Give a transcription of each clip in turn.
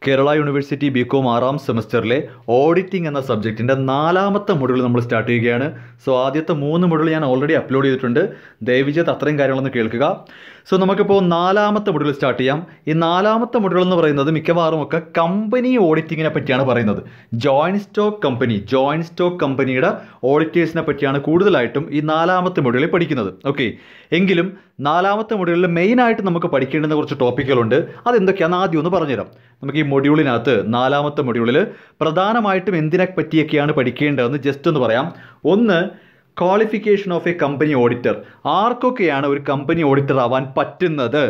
Kerala university BCom 6ാം സെമസ്റ്ററിലെ auditing എന്ന സബ്ജക്റ്റിൻ്റെ 4ാമത്തെ module നമ്മൾ start ചെയ്യുകയാണ്. സോ ആദ്യത്തെ 3 മൊഡ്യൂൾ ഞാൻ ഓൾറെഡി അപ്ലോഡ് ചെയ്തിട്ടുണ്ട്. ദയവിചെയ്ത് അത്രയും കാര്യങ്ങളൊന്ന് കേൾക്കുക. സോ നമുക്കിപ്പോൾ 4ാമത്തെ മൊഡ്യൂൾ സ്റ്റാർട്ട് ചെയ്യാം. ഈ 4ാമത്തെ മൊഡ്യൂൾ എന്ന് പറയുന്നത് മിക്കവാറും ഒക്കെ കമ്പനി ഓഡിറ്റിങ്ങിനെ പറ്റിയാണ് പറയുന്നത്. ജോയിൻറ്റ് സ്റ്റോക്ക് കമ്പനിയുടെ ഓഡിറ്റേഴ്സിനെ പറ്റിയാണ് കൂടുതലായിട്ടും ഈ 4ാമത്തെ മൊഡ്യൂളിൽ പഠിക്കുന്നത്. ഓക്കെ, എങ്കിലും 4ാമത്തെ മൊഡ്യൂളിൽ മെയിനായിട്ട് നമുക്ക് പഠിക്കേണ്ടുന്ന കുറച്ച് ടോപ്പിക്കുകളുണ്ട്. അതെന്തൊക്കെയാണെന്ന് ആദ്യം ഒന്ന് പറഞ്ഞുതരാം. നമുക്ക് ഈ മൊഡ്യൂളിനകത്ത് 4ാമത്തെ മൊഡ്യൂളിൽ പ്രധാനമായിട്ടും എന്തിനെ പറ്റിയൊക്കെയാണ് പഠിക്കേണ്ടതെന്ന് ജസ്റ്റ് ഒന്ന് പറയാം. ഒന്ന്, qualification of a company auditor. ആർക്കൊക്കെയാണ് ഒരു കമ്പനി ഓഡിറ്റർ ആവാൻ പറ്റുന്നത്?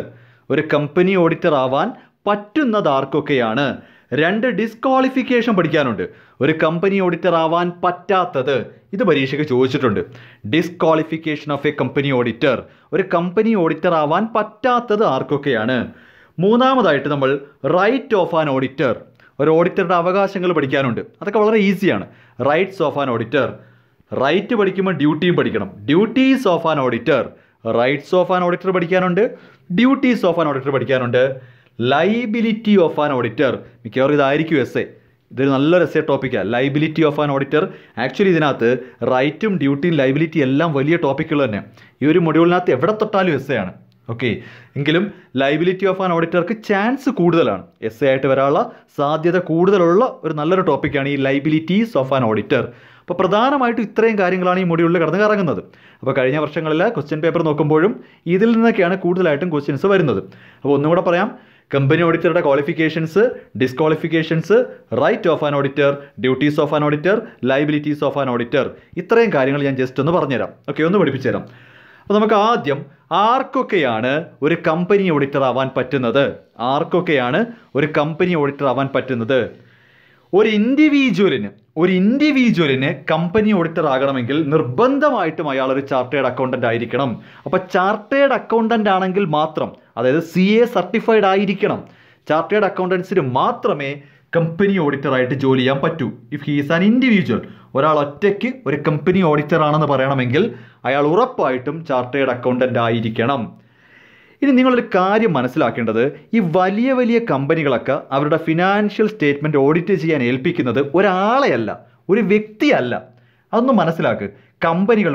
ആർക്കൊക്കെയാണ്? 2, ഡിസ്ക്വാളിഫിക്കേഷൻ പഠിക്കാനുണ്ട്. ഒരു കമ്പനി ഓഡിറ്റർ ആവാൻ പറ്റാത്തത്, ഇത് പരീക്ഷയ്ക്ക് ചോദിച്ചിട്ടുണ്ട്. Disqualification of a company auditor, ഒരു കമ്പനി ഓഡിറ്റർ ആവാൻ പറ്റാത്തത് ആർക്കൊക്കെയാണ്? 3ാമതായിട്ട് നമ്മൾ റൈറ്റ് ഓഫ് ആൻ ഓഡിറ്റർ, ഒരു ഓഡിറ്ററുടെ അവകാശങ്ങൾ പഠിക്കാനുണ്ട്. അതൊക്കെ വളരെ ഈസിയാണ്. Rights of an auditor, right പഠിക്കുമ്പോൾ ഡ്യൂട്ടിയും പഠിക്കണം. Duties of an auditor, rights of an auditor പഠിക്കാനുണ്ട്, ഡ്യൂട്ടീസ് ഓഫ് ആൻ ഓഡിറ്റർ പഠിക്കാനുണ്ട്. ലൈബിലിറ്റി ഓഫ് ആൻ ഓഡിറ്റർ, മിക്കവാറും ഇതായിരിക്കും എസ് എ. ഇതൊരു നല്ലൊരു എസ് എ ടോപ്പിക്കാണ്. Liability of an auditor. Actually ഇതിനകത്ത് റൈറ്റും ഡ്യൂട്ടിയും ലൈബിലിറ്റി എല്ലാം വലിയ ടോപ്പിക്കുകൾ തന്നെ. ഈ ഒരു മൊഡ്യൂളിനകത്ത് എവിടെ തൊട്ടാലും എസ് എ ആണ്. ഓക്കെ, എങ്കിലും ലൈബിലിറ്റി ഓഫ് ആൻ ഓഡിറ്റർക്ക് ചാൻസ് കൂടുതലാണ്. എസ് എ ആയിട്ട് വരാനുള്ള സാധ്യത കൂടുതലുള്ള ഒരു നല്ലൊരു ടോപ്പിക്കാണ് ഈ ലൈബിലിറ്റീസ് ഓഫ് ആൻ ഓഡിറ്റർ. അപ്പോൾ പ്രധാനമായിട്ടും ഇത്രയും കാര്യങ്ങളാണ് ഈ മൊഡ്യൂളിൽ കടന്ന് കറങ്ങുന്നത്. അപ്പോൾ കഴിഞ്ഞ വർഷങ്ങളിലെ ക്വസ്റ്റ്യൻ പേപ്പർ നോക്കുമ്പോഴും ഇതിൽ നിന്നൊക്കെയാണ് കൂടുതലായിട്ടും ക്വസ്റ്റ്യൻസ് വരുന്നത്. അപ്പോൾ ഒന്നും കൂടെ പറയാം. കമ്പനി ഓഡിറ്ററുടെ qualifications, disqualifications, right of an auditor, duties of an auditor, liabilities of an auditor, ഇത്രയും കാര്യങ്ങൾ ഞാൻ ജസ്റ്റ് ഒന്ന് പറഞ്ഞുതരാം. ഓക്കെ, ഒന്ന് പഠിപ്പിച്ചു തരാം. അപ്പോൾ നമുക്ക് ആദ്യം ആർക്കൊക്കെയാണ് ഒരു കമ്പനി ഓഡിറ്റർ ആവാൻ പറ്റുന്നത്? ഒരു ഇൻഡിവിജ്വലിന് കമ്പനി ഓഡിറ്റർ ആകണമെങ്കിൽ നിർബന്ധമായിട്ടും അയാൾ ഒരു ചാർട്ടേഡ് അക്കൗണ്ടൻ്റ് ആയിരിക്കണം. അപ്പോൾ ചാർട്ടേഡ് അക്കൗണ്ടൻ്റ് ആണെങ്കിൽ മാത്രം, അതായത് CA സർട്ടിഫൈഡ് ആയിരിക്കണം. ചാർട്ടേഡ് അക്കൗണ്ടൻസിന് മാത്രമേ കമ്പനി ഓഡിറ്ററായിട്ട് ജോലി ചെയ്യാൻ പറ്റൂ. If he is an individual, ഒരാൾ ഒറ്റയ്ക്ക് ഒരു കമ്പനി ഓഡിറ്റർ ആണെന്ന് പറയണമെങ്കിൽ അയാൾ ഉറപ്പായിട്ടും ചാർട്ടേഡ് അക്കൗണ്ടൻ്റ് ആയിരിക്കണം. ഇനി നിങ്ങളൊരു കാര്യം മനസ്സിലാക്കേണ്ടത്, ഈ വലിയ വലിയ കമ്പനികളൊക്കെ അവരുടെ ഫിനാൻഷ്യൽ സ്റ്റേറ്റ്മെൻറ്റ് ഓഡിറ്റ് ചെയ്യാൻ ഏൽപ്പിക്കുന്നത് ഒരാളെയല്ല, ഒരു വ്യക്തിയല്ല. അതൊന്നും മനസ്സിലാക്ക്.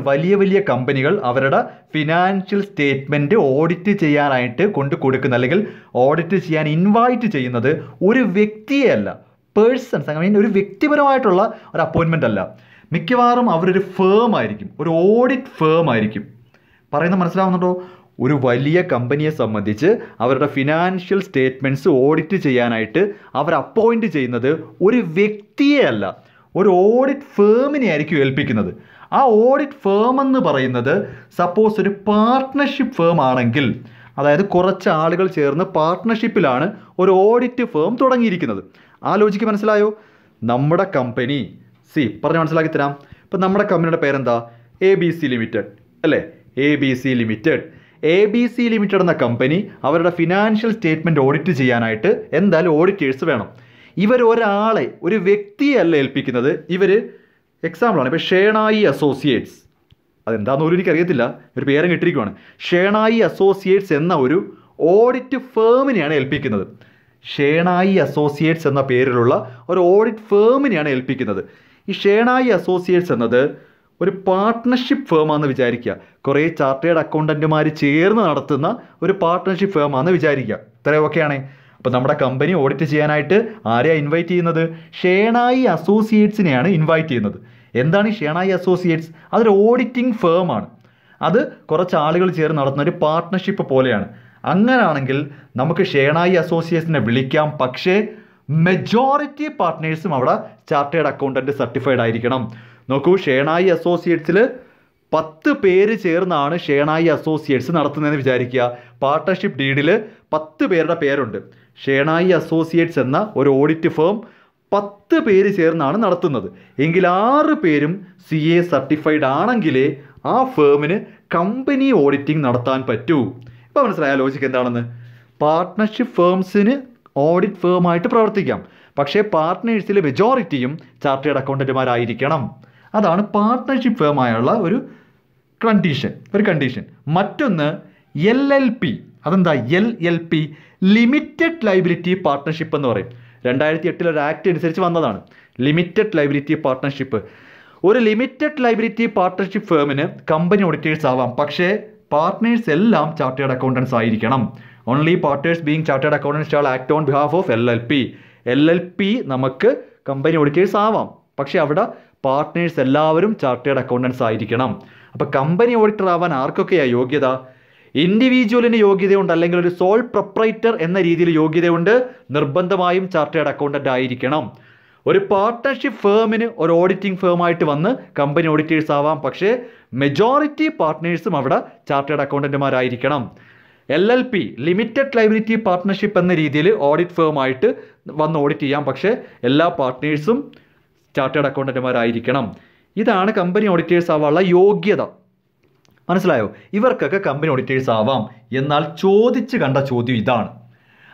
വലിയ വലിയ കമ്പനികൾ അവരുടെ ഫിനാൻഷ്യൽ സ്റ്റേറ്റ്മെൻറ്റ് ഓഡിറ്റ് ചെയ്യാനായിട്ട് കൊടുക്കുന്ന, അല്ലെങ്കിൽ ഓഡിറ്റ് ചെയ്യാൻ ഇൻവൈറ്റ് ചെയ്യുന്നത് ഒരു വ്യക്തിയെയല്ല, പേഴ്സൺസ്. ഒരു വ്യക്തിപരമായിട്ടുള്ള ഒരു അപ്പോയിൻമെൻ്റ് അല്ല. മിക്കവാറും അവരൊരു ഫേം ആയിരിക്കും, ഒരു ഓഡിറ്റ് ഫേം ആയിരിക്കും. പറയുന്നത് മനസ്സിലാവുന്നുണ്ടോ? ഒരു വലിയ കമ്പനിയെ സംബന്ധിച്ച് അവരുടെ ഫിനാൻഷ്യൽ സ്റ്റേറ്റ്മെൻറ്റ്സ് ഓഡിറ്റ് ചെയ്യാനായിട്ട് അവർ അപ്പോയിൻറ്റ് ചെയ്യുന്നത് ഒരു വ്യക്തിയെ അല്ല, ഒരു ഓഡിറ്റ് ഫേമിനെ ആയിരിക്കും ഏൽപ്പിക്കുന്നത്. ആ ഓഡിറ്റ് ഫേം എന്ന് പറയുന്നത് സപ്പോസ് ഒരു പാർട്ട്ണർഷിപ്പ് ഫേം ആണെങ്കിൽ, അതായത് കുറച്ച് ആളുകൾ ചേർന്ന് പാർട്ട്ണർഷിപ്പിലാണ് ഒരു ഓഡിറ്റ് ഫേം തുടങ്ങിയിരിക്കുന്നത്. ആ ലോജിക്ക് മനസ്സിലായോ? നമ്മുടെ കമ്പനി പറഞ്ഞ് മനസ്സിലാക്കി തരാം. ഇപ്പം നമ്മുടെ കമ്പനിയുടെ പേരെന്താ? ABC ലിമിറ്റഡ് അല്ലേ? ABC ലിമിറ്റഡ് എന്ന കമ്പനി അവരുടെ ഫിനാൻഷ്യൽ സ്റ്റേറ്റ്മെൻറ്റ് ഓഡിറ്റ് ചെയ്യാനായിട്ട് എന്തായാലും ഓഡിറ്റേഴ്സ് വേണം. ഒരാളെ, ഒരു വ്യക്തിയെ അല്ല ഏൽപ്പിക്കുന്നത്. എക്സാമ്പിളാണ് ഇപ്പോൾ ഷേണായി അസോസിയേറ്റ്സ്. അതെന്താണെന്ന് പോലും എനിക്കറിയത്തില്ല, ഒരു പേരും കിട്ടിയിരിക്കുവാണ്. ഷേണായി അസോസിയേറ്റ്സ് എന്ന ഒരു ഓഡിറ്റ് ഫേമിനെയാണ് ഏൽപ്പിക്കുന്നത്. ഷേണായി അസോസിയേറ്റ്സ് എന്ന പേരിലുള്ള ഒരു ഓഡിറ്റ് ഫേമിനെയാണ് ഏൽപ്പിക്കുന്നത്. ഈ ഷേണായി അസോസിയേറ്റ്സ് എന്നത് ഒരു പാർട്ട്ണർഷിപ്പ് ഫേമാണെന്ന് വിചാരിക്കുക. കുറേ ചാർട്ടേഡ് അക്കൗണ്ടൻറ്റുമാർ ചേർന്ന് നടത്തുന്ന ഒരു പാർട്ട്ണർഷിപ്പ് ഫേമാണെന്ന് വിചാരിക്കുക. ഇത്രയൊക്കെയാണ്. അപ്പോൾ നമ്മുടെ കമ്പനി ഓഡിറ്റ് ചെയ്യാനായിട്ട് ആരെയാണ് ഇൻവൈറ്റ് ചെയ്യുന്നത്? ഷേണായി അസോസിയേറ്റ്സിനെയാണ് ഇൻവൈറ്റ് ചെയ്യുന്നത്. എന്താണ് ഈ ഷേണായി അസോസിയേറ്റ്സ്? അതൊരു ഓഡിറ്റിംഗ് ഫേമാണ്. അത് കുറച്ച് ആളുകൾ ചേർന്ന് നടത്തുന്ന ഒരു പാർട്ട്ണർഷിപ്പ് പോലെയാണ്. അങ്ങനെയാണെങ്കിൽ നമുക്ക് ഷേണായി അസോസിയേറ്റ്സിനെ വിളിക്കാം. പക്ഷേ മെജോറിറ്റി പാർട്ട്നേഴ്സും അവിടെ ചാർട്ടേഡ് അക്കൗണ്ടൻറ്റ് സർട്ടിഫൈഡ് ആയിരിക്കണം. നോക്കൂ, ഷേണായി അസോസിയേറ്റ്സിൽ 10 പേര് ചേർന്നാണ് ഷേണായി അസോസിയേറ്റ്സ് നടത്തുന്നതെന്ന് വിചാരിക്കുക. പാർട്ട്ണർഷിപ്പ് ഡീഡിൽ 10 പേരുടെ പേരുണ്ട്. ഷേണായി അസോസിയേറ്റ്സ് എന്ന ഒരു ഓഡിറ്റ് ഫേം 10 പേര് ചേർന്നാണ് നടത്തുന്നത്. എങ്കിൽ 6 പേരും CA സർട്ടിഫൈഡ് ആണെങ്കിലേ ആ ഫേമിന് കമ്പനി ഓഡിറ്റിംഗ് നടത്താൻ പറ്റൂ. ഇപ്പോൾ മനസ്സിലായ ലോജിക്ക് എന്താണെന്ന്? പാർട്ട്ണർഷിപ്പ് ഫേംസിന് ഓഡിറ്റ് ഫേമായിട്ട് പ്രവർത്തിക്കാം, പക്ഷേ പാർട്ട്നേഴ്സിൽ മെജോറിറ്റിയും ചാർട്ടേഡ് അക്കൗണ്ടൻറ്റുമാരായിരിക്കണം. അതാണ് പാർട്ട്ണർഷിപ്പ് ഫേമായുള്ള ഒരു കണ്ടീഷൻ. മറ്റൊന്ന് LLP. അതെന്താ LLP? ലിമിറ്റഡ് ലൈബിലിറ്റി പാർട്ട്ണർഷിപ്പ് എന്ന് പറയും. 2008 ഒരു ആക്ട് അനുസരിച്ച് വന്നതാണ്, ലിമിറ്റഡ് ലയബിലിറ്റി പാർട്ട്ണർഷിപ്പ്. ഒരു ലിമിറ്റഡ് ലയബിലിറ്റി പാർട്ട്ണർഷിപ്പ് ഫേമിന് കമ്പനി ഓഡിറ്റേഴ്സ് ആവാം, പക്ഷേ പാർട്ട്നേഴ്സ് എല്ലാം ചാർട്ടേഡ് അക്കൗണ്ടൻസ് ആയിരിക്കണം. Only partners being chartered accountants shall act on behalf of LLP. നമുക്ക് കമ്പനി ഓഡിറ്റേഴ്സ് ആവാം, പക്ഷേ അവിടെ പാർട്ട്നേഴ്സ് എല്ലാവരും ചാർട്ടേഡ് അക്കൗണ്ടൻസ് ആയിരിക്കണം. അപ്പോൾ കമ്പനി ഓഡിറ്റർ ആവാൻ ആർക്കൊക്കെയാണ് യോഗ്യത? ഇൻഡിവിജ്വലിന് യോഗ്യതയുണ്ട്, അല്ലെങ്കിൽ ഒരു സോൾ പ്രൊപ്രൈറ്റർ എന്ന രീതിയിൽ യോഗ്യതയുണ്ട്. നിർബന്ധമായും ചാർട്ടേഡ് അക്കൗണ്ടൻ്റ് ആയിരിക്കണം. ഒരു പാർട്ട്ണർഷിപ്പ് ഫേമിന് ഒരു ഓഡിറ്റിംഗ് ഫേമായിട്ട് വന്ന് കമ്പനി ഓഡിറ്റേഴ്സ് ആവാം, പക്ഷേ മെജോറിറ്റി പാർട്ട്നേഴ്സും അവിടെ ചാർട്ടേഡ് അക്കൗണ്ടന്റുമാരായിരിക്കണം. LLP ലിമിറ്റഡ് ലയബിലിറ്റി പാർട്ട്ണർഷിപ്പ് എന്ന രീതിയിൽ ഓഡിറ്റ് ഫേമായിട്ട് വന്ന് ഓഡിറ്റ് ചെയ്യാം, പക്ഷേ എല്ലാ പാർട്ട്നേഴ്സും ചാർട്ടേഡ് അക്കൗണ്ടന്റുമാരായിരിക്കണം. ഇതാണ് കമ്പനി ഓഡിറ്റേഴ്സ് ആവാനുള്ള യോഗ്യത. മനസ്സിലായോ? ഇവർക്കൊക്കെ കമ്പനി ഓഡിറ്റേഴ്സ് ആവാം. എന്നാൽ ചോദിച്ച് കണ്ട ചോദ്യം ഇതാണ്: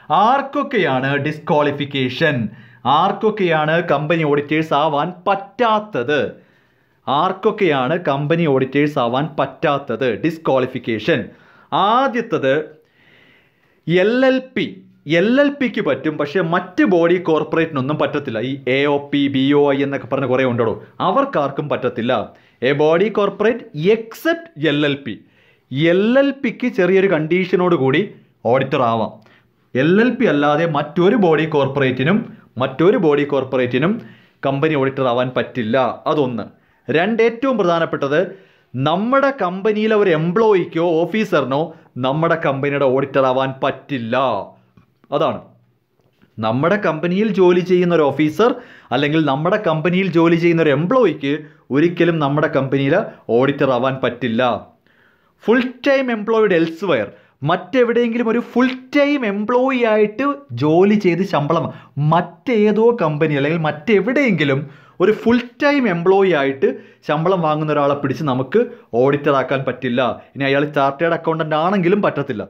ആർക്കൊക്കെയാണ് ഡിസ്ക്വാളിഫിക്കേഷൻ? ആർക്കൊക്കെയാണ് കമ്പനി ഓഡിറ്റേഴ്സ് ആവാൻ പറ്റാത്തത്? ആർക്കൊക്കെയാണ് കമ്പനി ഓഡിറ്റേഴ്സ് ആവാൻ പറ്റാത്തത്? ഡിസ്ക്വാളിഫിക്കേഷൻ. ആദ്യത്തത് LLPക്ക് പറ്റും, പക്ഷേ മറ്റ് ബോഡി കോർപ്പറേറ്റിനൊന്നും പറ്റത്തില്ല. ഈ AOP BOI എന്നൊക്കെ പറഞ്ഞ കുറേ ഉണ്ടോ, അവർക്കാർക്കും പറ്റത്തില്ല. എ ബോഡി കോർപ്പറേറ്റ് എക്സെപ്റ്റ് LLPക്ക് ചെറിയൊരു കണ്ടീഷനോട് കൂടി ഓഡിറ്റർ ആവാം. LLP അല്ലാതെ മറ്റൊരു ബോഡി കോർപ്പറേറ്റിനും കമ്പനി ഓഡിറ്റർ ആവാൻ പറ്റില്ല. അതൊന്ന്. രണ്ട്, ഏറ്റവും പ്രധാനപ്പെട്ടത്, നമ്മുടെ കമ്പനിയിലെ ഒരു എംപ്ലോയിക്കോ ഓഫീസറിനോ നമ്മുടെ കമ്പനിയുടെ ഓഡിറ്റർ ആവാൻ പറ്റില്ല. അതാണ്. നമ്മുടെ കമ്പനിയിൽ ജോലി ചെയ്യുന്ന ഒരു ഓഫീസർ അല്ലെങ്കിൽ നമ്മുടെ കമ്പനിയിൽ ജോലി ചെയ്യുന്ന ഒരു എംപ്ലോയിക്ക് ഒരിക്കലും നമ്മുടെ കമ്പനിയിലെ ഓഡിറ്റർ ആവാൻ പറ്റില്ല. ഫുൾ ടൈം എംപ്ലോയിഡ് എൽസ്വെയർ, മറ്റെവിടെയെങ്കിലും ഒരു ഫുൾ ടൈം എംപ്ലോയി ആയിട്ട് ജോലി ചെയ്ത് ശമ്പളം മറ്റേതോ കമ്പനി അല്ലെങ്കിൽ മറ്റെവിടെയെങ്കിലും ഒരു ഫുൾ ടൈം എംപ്ലോയി ആയിട്ട് ശമ്പളം വാങ്ങുന്ന ഒരാളെ പിടിച്ച് നമുക്ക് ഓഡിറ്റർ ആക്കാൻ പറ്റില്ല. ഇനി അയാൾ ചാർട്ടേഡ് അക്കൗണ്ടൻ്റ് ആണെങ്കിലും പറ്റത്തില്ല.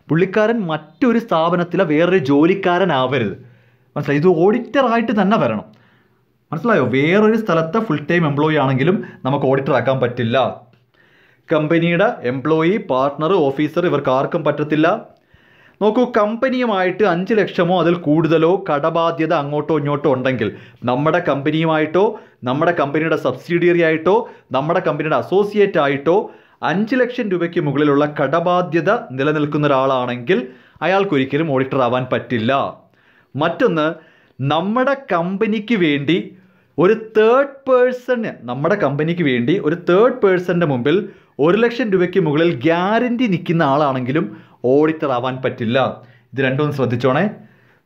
പുള്ളിക്കാരൻ മറ്റൊരു സ്ഥാപനത്തിലെ വേറൊരു ജോലിക്കാരനാവരുത്. മനസ്സിലായി? ഇത് ഓഡിറ്റർ ആയിട്ട് തന്നെ വരണം. മനസ്സിലായോ? വേറൊരു സ്ഥലത്തെ ഫുൾ ടൈം എംപ്ലോയി ആണെങ്കിലും നമുക്ക് ഓഡിറ്റർ ആക്കാൻ പറ്റില്ല. കമ്പനിയുടെ എംപ്ലോയി, പാർട്ട്ണർ, ഓഫീസർ ഇവർക്ക് ആർക്കും പറ്റത്തില്ല. നോക്കൂ, കമ്പനിയുമായിട്ട് 5 ലക്ഷമോ അതിൽ കൂടുതലോ കടബാധ്യത അങ്ങോട്ടോ ഇങ്ങോട്ടോ ഉണ്ടെങ്കിൽ നമ്മുടെ കമ്പനിയുമായിട്ടോ നമ്മുടെ കമ്പനിയുടെ സബ്സിഡിയറി ആയിട്ടോ നമ്മുടെ കമ്പനിയുടെ അസോസിയേറ്റ് ആയിട്ടോ 5 ലക്ഷം രൂപയ്ക്ക് മുകളിലുള്ള കടബാധ്യത നിലനിൽക്കുന്ന ഒരാളാണെങ്കിൽ അയാൾക്കൊരിക്കലും ഓഡിറ്റർ ആവാൻ പറ്റില്ല. മറ്റൊന്ന്, നമ്മുടെ കമ്പനിക്ക് വേണ്ടി ഒരു തേർഡ് പേഴ്സൻ്റെ മുമ്പിൽ 1 ലക്ഷം രൂപയ്ക്ക് മുകളിൽ ഗ്യാരണ്ടി നിൽക്കുന്ന ആളാണെങ്കിലും ഓഡിറ്റർ ആവാൻ പറ്റില്ല. ഇത് രണ്ടും ശ്രദ്ധിച്ചോണേ.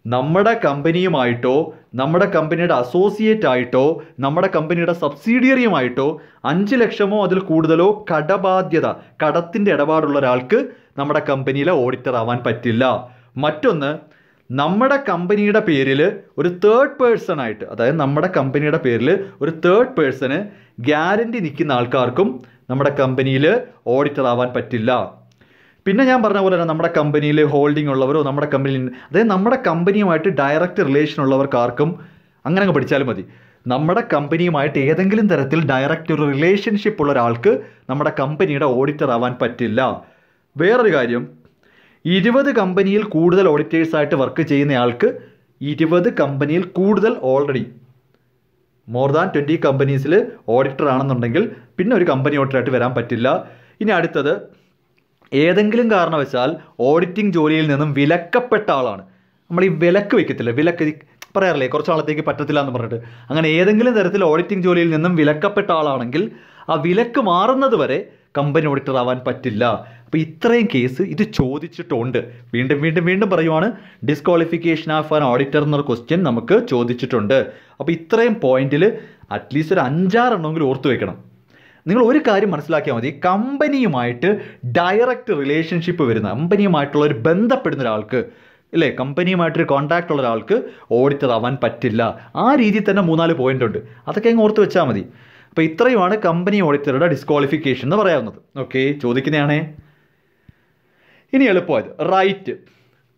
നമ്മുടെ കമ്പനിയുമായിട്ടോ നമ്മുടെ കമ്പനിയുടെ അസോസിയേറ്റ് ആയിട്ടോ നമ്മുടെ കമ്പനിയുടെ സബ്സിഡിയറിയുമായിട്ടോ 5 ലക്ഷമോ അതിൽ കൂടുതലോ കടത്തിൻ്റെ ഇടപാടുള്ള ഒരാൾക്ക് നമ്മുടെ കമ്പനിയിലെ ഓഡിറ്റർ ആവാൻ പറ്റില്ല. മറ്റൊന്ന്, നമ്മുടെ കമ്പനിയുടെ പേരിൽ ഒരു തേർഡ് പേഴ്സണായിട്ട്, അതായത് നമ്മുടെ കമ്പനിയുടെ പേരിൽ ഒരു തേർഡ് പേഴ്സണ് ഗ്യാരണ്ടി നിൽക്കുന്ന ആൾക്കാർക്കും നമ്മുടെ കമ്പനിയിൽ ഓഡിറ്റർ ആവാൻ പറ്റില്ല. പിന്നെ ഞാൻ പറഞ്ഞ പോലെ തന്നെ നമ്മുടെ കമ്പനിയിൽ ഹോൾഡിംഗ് ഉള്ളവരോ നമ്മുടെ കമ്പനിയിൽ, അതായത് നമ്മുടെ കമ്പനിയുമായിട്ട് ഡയറക്റ്റ് റിലേഷൻ ഉള്ളവർക്കാർക്കും അങ്ങനെ അങ്ങ് പഠിച്ചാലും മതി. നമ്മുടെ കമ്പനിയുമായിട്ട് ഏതെങ്കിലും തരത്തിൽ ഡയറക്റ്റ് ഒരു റിലേഷൻഷിപ്പ് ഉള്ള ഒരാൾക്ക് നമ്മുടെ കമ്പനിയുടെ ഓഡിറ്റർ ആവാൻ പറ്റില്ല. വേറൊരു കാര്യം, 20 കമ്പനിയിൽ കൂടുതൽ ഓഡിറ്റേഴ്സായിട്ട് വർക്ക് ചെയ്യുന്നയാൾക്ക് 20 കമ്പനിയിൽ കൂടുതൽ ഓൾറെഡി മോർ ദാൻ 20 കമ്പനീസിൽ ഓഡിറ്റർ ആണെന്നുണ്ടെങ്കിൽ പിന്നെ ഒരു കമ്പനി ഓഡിറ്ററായിട്ട് വരാൻ പറ്റില്ല. ഇനി അടുത്തത്, ഏതെങ്കിലും കാരണവശാൽ ഓഡിറ്റിംഗ് ജോലിയിൽ നിന്നും വിലക്കപ്പെട്ട ആളാണ്. നമ്മൾ ഈ വിലക്ക് വയ്ക്കത്തില്ല, വിലക്ക് പറയാറില്ലേ, കുറച്ച് നാളത്തേക്ക് പറ്റത്തില്ല എന്ന് പറഞ്ഞിട്ട്. അങ്ങനെ ഏതെങ്കിലും തരത്തിൽ ഓഡിറ്റിംഗ് ജോലിയിൽ നിന്നും വിലക്കപ്പെട്ട ആളാണെങ്കിൽ ആ വിലക്ക് മാറുന്നത് വരെ കമ്പനി ഓഡിറ്റർ ആവാൻ പറ്റില്ല. അപ്പോൾ ഇത്രയും കേസ് ഇത് ചോദിച്ചിട്ടുണ്ട്. വീണ്ടും പറയുവാണ്, ഡിസ്ക്വാളിഫിക്കേഷൻ ഓഫ് ആൻ ഓഡിറ്റർ എന്നൊരു ക്വസ്റ്റ്യൻ നമുക്ക് ചോദിച്ചിട്ടുണ്ട്. അപ്പോൾ ഇത്രയും പോയിന്റിൽ അറ്റ്ലീസ്റ്റ് ഒരു 5-6 എണ്ണമെങ്കിലും ഓർത്ത് വെക്കണം. നിങ്ങൾ ഒരു കാര്യം മനസ്സിലാക്കിയാൽ മതി, കമ്പനിയുമായിട്ട് ഡയറക്റ്റ് റിലേഷൻഷിപ്പ് വരുന്ന, കമ്പനിയുമായിട്ടുള്ള ഒരു ബന്ധപ്പെടുന്ന ഒരാൾക്ക്, ഇല്ലേ, കമ്പനിയുമായിട്ടൊരു കോൺടാക്റ്റ് ഉള്ള ഒരാൾക്ക് ഓഡിറ്റർ ആവാൻ പറ്റില്ല. ആ രീതിയിൽ തന്നെ 3-4 പോയിന്റ് ഉണ്ട്. അതൊക്കെ അങ്ങ് ഓർത്ത് വെച്ചാൽ മതി. അപ്പോൾ ഇത്രയുമാണ് കമ്പനി ഓഡിറ്ററുടെ ഡിസ്ക്വാളിഫിക്കേഷൻ എന്ന് പറയാവുന്നത്. ഓക്കെ, ചോദിക്കുന്നതാണേ. ഇനി എളുപ്പമായത്,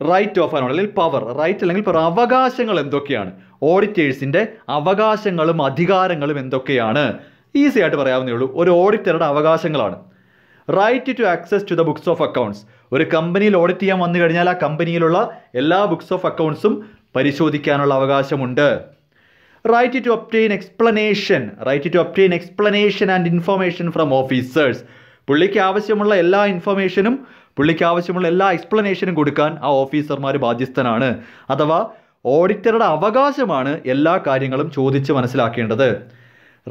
റൈറ്റ് ഓഫ് ആൻ ഓഡിറ്റർ അല്ലെങ്കിൽ പവർ, റൈറ്റ് അല്ലെങ്കിൽ അവകാശങ്ങൾ എന്തൊക്കെയാണ്, ഓഡിറ്റേഴ്സിൻ്റെ അവകാശങ്ങളും അധികാരങ്ങളും എന്തൊക്കെയാണ്? ഈസി ആയിട്ട് പറയാവുന്നേ ഉള്ളൂ. ഒരു ഓഡിറ്ററുടെ അവകാശങ്ങളാണ് right to access to the books of accounts. ഒരു കമ്പനിയിൽ ഓഡിറ്റ് ചെയ്യാൻ വന്നു കഴിഞ്ഞാൽ ആ കമ്പനിയിലുള്ള എല്ലാ ബുക്സ് ഓഫ് അക്കൗണ്ട്സും പരിശോധിക്കാനുള്ള അവകാശമുണ്ട്. Right to obtain explanation and information from officers. പുള്ളിക്ക് ആവശ്യമുള്ള എല്ലാ ഇൻഫർമേഷനും പുള്ളിക്ക് ആവശ്യമുള്ള എല്ലാ എക്സ്പ്ലനേഷനും കൊടുക്കാൻ ആ ഓഫീസർമാർ ബാധ്യസ്ഥനാണ്. അഥവാ ഓഡിറ്ററുടെ അവകാശമാണ് എല്ലാ കാര്യങ്ങളും ചോദിച്ച് മനസ്സിലാക്കേണ്ടത്.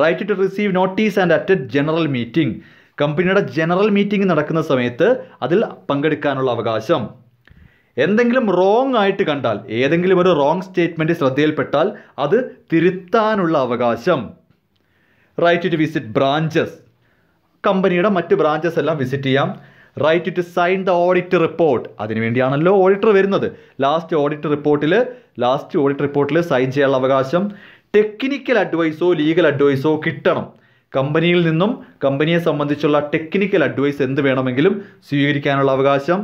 Right to receive notice and attend general meeting. കമ്പനിയുടെ ജനറൽ മീറ്റിംഗ് നടക്കുന്ന സമയത്ത് അതിൽ പങ്കെടുക്കാനുള്ള അവകാശം. എന്തെങ്കിലും റോങ് ആയിട്ട് കണ്ടാൽ, ഏതെങ്കിലും ഒരു റോങ് സ്റ്റേറ്റ്മെൻറ്റ് ശ്രദ്ധയിൽപ്പെട്ടാൽ അത് തിരുത്താനുള്ള അവകാശം. Right to visit branches. കമ്പനിയുടെ മറ്റ് ബ്രാഞ്ചസ് എല്ലാം വിസിറ്റ് ചെയ്യാം. Right to sign the audit report. അതിനുവേണ്ടിയാണല്ലോ ഓഡിറ്റർ വരുന്നത്. ലാസ്റ്റ് ഓഡിറ്റ് റിപ്പോർട്ടിൽ സൈൻ ചെയ്യാനുള്ള അവകാശം. ടെക്നിക്കൽ അഡ്വൈസോ ലീഗൽ അഡ്വൈസോ കിട്ടണം. കമ്പനിയിൽ നിന്നും കമ്പനിയെ സംബന്ധിച്ചുള്ള ടെക്നിക്കൽ അഡ്വൈസ് എന്ത് വേണമെങ്കിലും സ്വീകരിക്കാനുള്ള അവകാശം.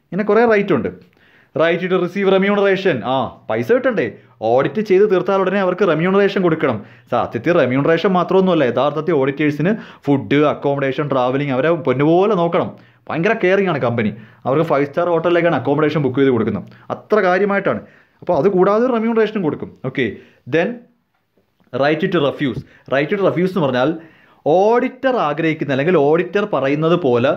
ഇങ്ങനെ കുറേ റൈറ്റ് ഉണ്ട്. Right to receive remuneration. പൈസ കിട്ടണ്ടേ? ഓഡിറ്റ് ചെയ്ത് തീർത്താൽ ഉടനെ അവർക്ക് റെമ്യൂണറേഷൻ കൊടുക്കണം. സത്യത്തിൽ റെമ്യൂണറേഷൻ മാത്രമൊന്നുമല്ല, യഥാർത്ഥത്തിൽ ഓഡിറ്റേഴ്സിന് ഫുഡ്, അക്കോമഡേഷൻ, ട്രാവലിംഗ് അവരെ പൊന്നുപോലെ നോക്കണം. ഭയങ്കര കെയറിംഗ് ആണ് കമ്പനി. അവർക്ക് 5 സ്റ്റാർ ഹോട്ടലിലേക്കാണ് അക്കോമഡേഷൻ ബുക്ക് ചെയ്ത് കൊടുക്കുന്നത്. അത്ര കാര്യമായിട്ടാണ്. അപ്പോൾ അത് കൂടാതെ റെമ്യൂണറേഷനും കൊടുക്കും. Okay. Then right to refuse. എന്ന് പറഞ്ഞാൽ ഓഡിറ്റർ ആഗ്രഹിക്കുന്ന അല്ലെങ്കിൽ ഓഡിറ്റർ പറയുന്നത് പോലെ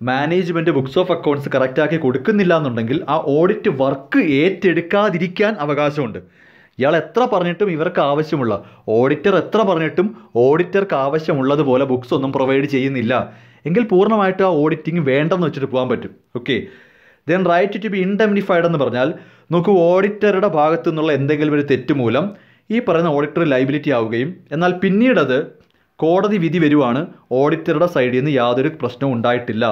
മാനേജ്മെൻറ്റ് ബുക്സ് ഓഫ് അക്കൗണ്ട്സ് കറക്റ്റാക്കി കൊടുക്കുന്നില്ല എന്നുണ്ടെങ്കിൽ ആ ഓഡിറ്റ് വർക്ക് ഏറ്റെടുക്കാതിരിക്കാൻ അവകാശമുണ്ട്. ഇയാൾ എത്ര പറഞ്ഞിട്ടും ഇവർക്ക് ആവശ്യമുള്ള ഓഡിറ്റർ എത്ര പറഞ്ഞിട്ടും ഓഡിറ്റർക്ക് ആവശ്യമുള്ളതുപോലെ ബുക്സ് ഒന്നും പ്രൊവൈഡ് ചെയ്യുന്നില്ല എങ്കിൽ പൂർണ്ണമായിട്ട് ആ ഓഡിറ്റിംഗ് വേണ്ടെന്ന് വെച്ചിട്ട് പോകാൻ പറ്റും. Okay. Then right to be indemnified എന്ന് പറഞ്ഞാൽ നോക്കൂ, ഓഡിറ്ററുടെ ഭാഗത്തു നിന്നുള്ള എന്തെങ്കിലും ഒരു തെറ്റ് മൂലം ഈ പറയുന്ന ഓഡിറ്റർ ലൈബിലിറ്റി ആവുകയും എന്നാൽ പിന്നീടത് കോടതി വിധി വരുവാണ് ഓഡിറ്ററുടെ സൈഡിൽ നിന്ന് യാതൊരു പ്രശ്നവും ഉണ്ടായിട്ടില്ല,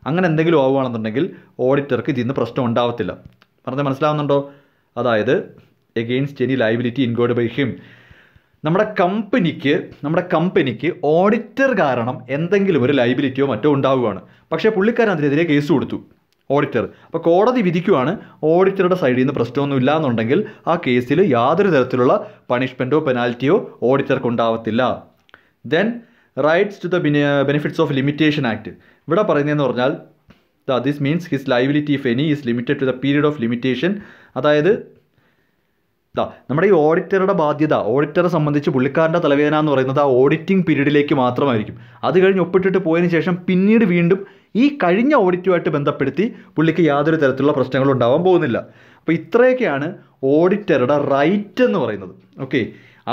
അങ്ങനെ എന്തെങ്കിലും ആവുകയാണെന്നുണ്ടെങ്കിൽ ഓഡിറ്റർക്ക് ഇതിൽ നിന്ന് പ്രശ്നം ഉണ്ടാവത്തില്ല. പറഞ്ഞാൽ മനസ്സിലാവുന്നുണ്ടോ? അതായത് against any liability incurred by him. നമ്മുടെ കമ്പനിക്ക് ഓഡിറ്റർ കാരണം എന്തെങ്കിലും ഒരു ലൈബിലിറ്റിയോ മറ്റോ ഉണ്ടാവുകയാണ്. പക്ഷേ പുള്ളിക്കാരൻ അതിനെതിരെ കേസ് കൊടുത്തു ഓഡിറ്റർ. അപ്പോൾ കോടതി വിധിക്കുവാണ് ഓഡിറ്ററുടെ സൈഡിൽ നിന്ന് പ്രശ്നമൊന്നും ഇല്ല എന്നുണ്ടെങ്കിൽ ആ കേസിൽ യാതൊരു തരത്തിലുള്ള പണിഷ്മെൻറ്റോ പെനാൽറ്റിയോ ഓഡിറ്റർക്ക് ഉണ്ടാവത്തില്ല. Then rights to the benefits of limitation act. ഇവിടെ പറയുന്നതെന്ന് പറഞ്ഞാൽ this means his liability if any is limited to the period of limitation. അതായത് നമ്മുടെ ഈ ഓഡിറ്ററുടെ ബാധ്യത, ഓഡിറ്ററെ സംബന്ധിച്ച് പുള്ളിക്കാരൻ്റെ തലവേദന എന്ന് പറയുന്നത് ആ ഓഡിറ്റിംഗ് പീരീഡിലേക്ക് മാത്രമായിരിക്കും. അത് കഴിഞ്ഞ് ഒപ്പിട്ടിട്ട് പോയതിന് ശേഷം പിന്നീട് വീണ്ടും ഈ കഴിഞ്ഞ ഓഡിറ്റുമായിട്ട് ബന്ധപ്പെടുത്തി പുള്ളിക്ക് യാതൊരു തരത്തിലുള്ള പ്രശ്നങ്ങളും ഉണ്ടാവാൻ പോകുന്നില്ല. അപ്പോൾ ഇത്രയൊക്കെയാണ് ഓഡിറ്ററുടെ റൈറ്റ് എന്ന് പറയുന്നത്. ഓക്കെ.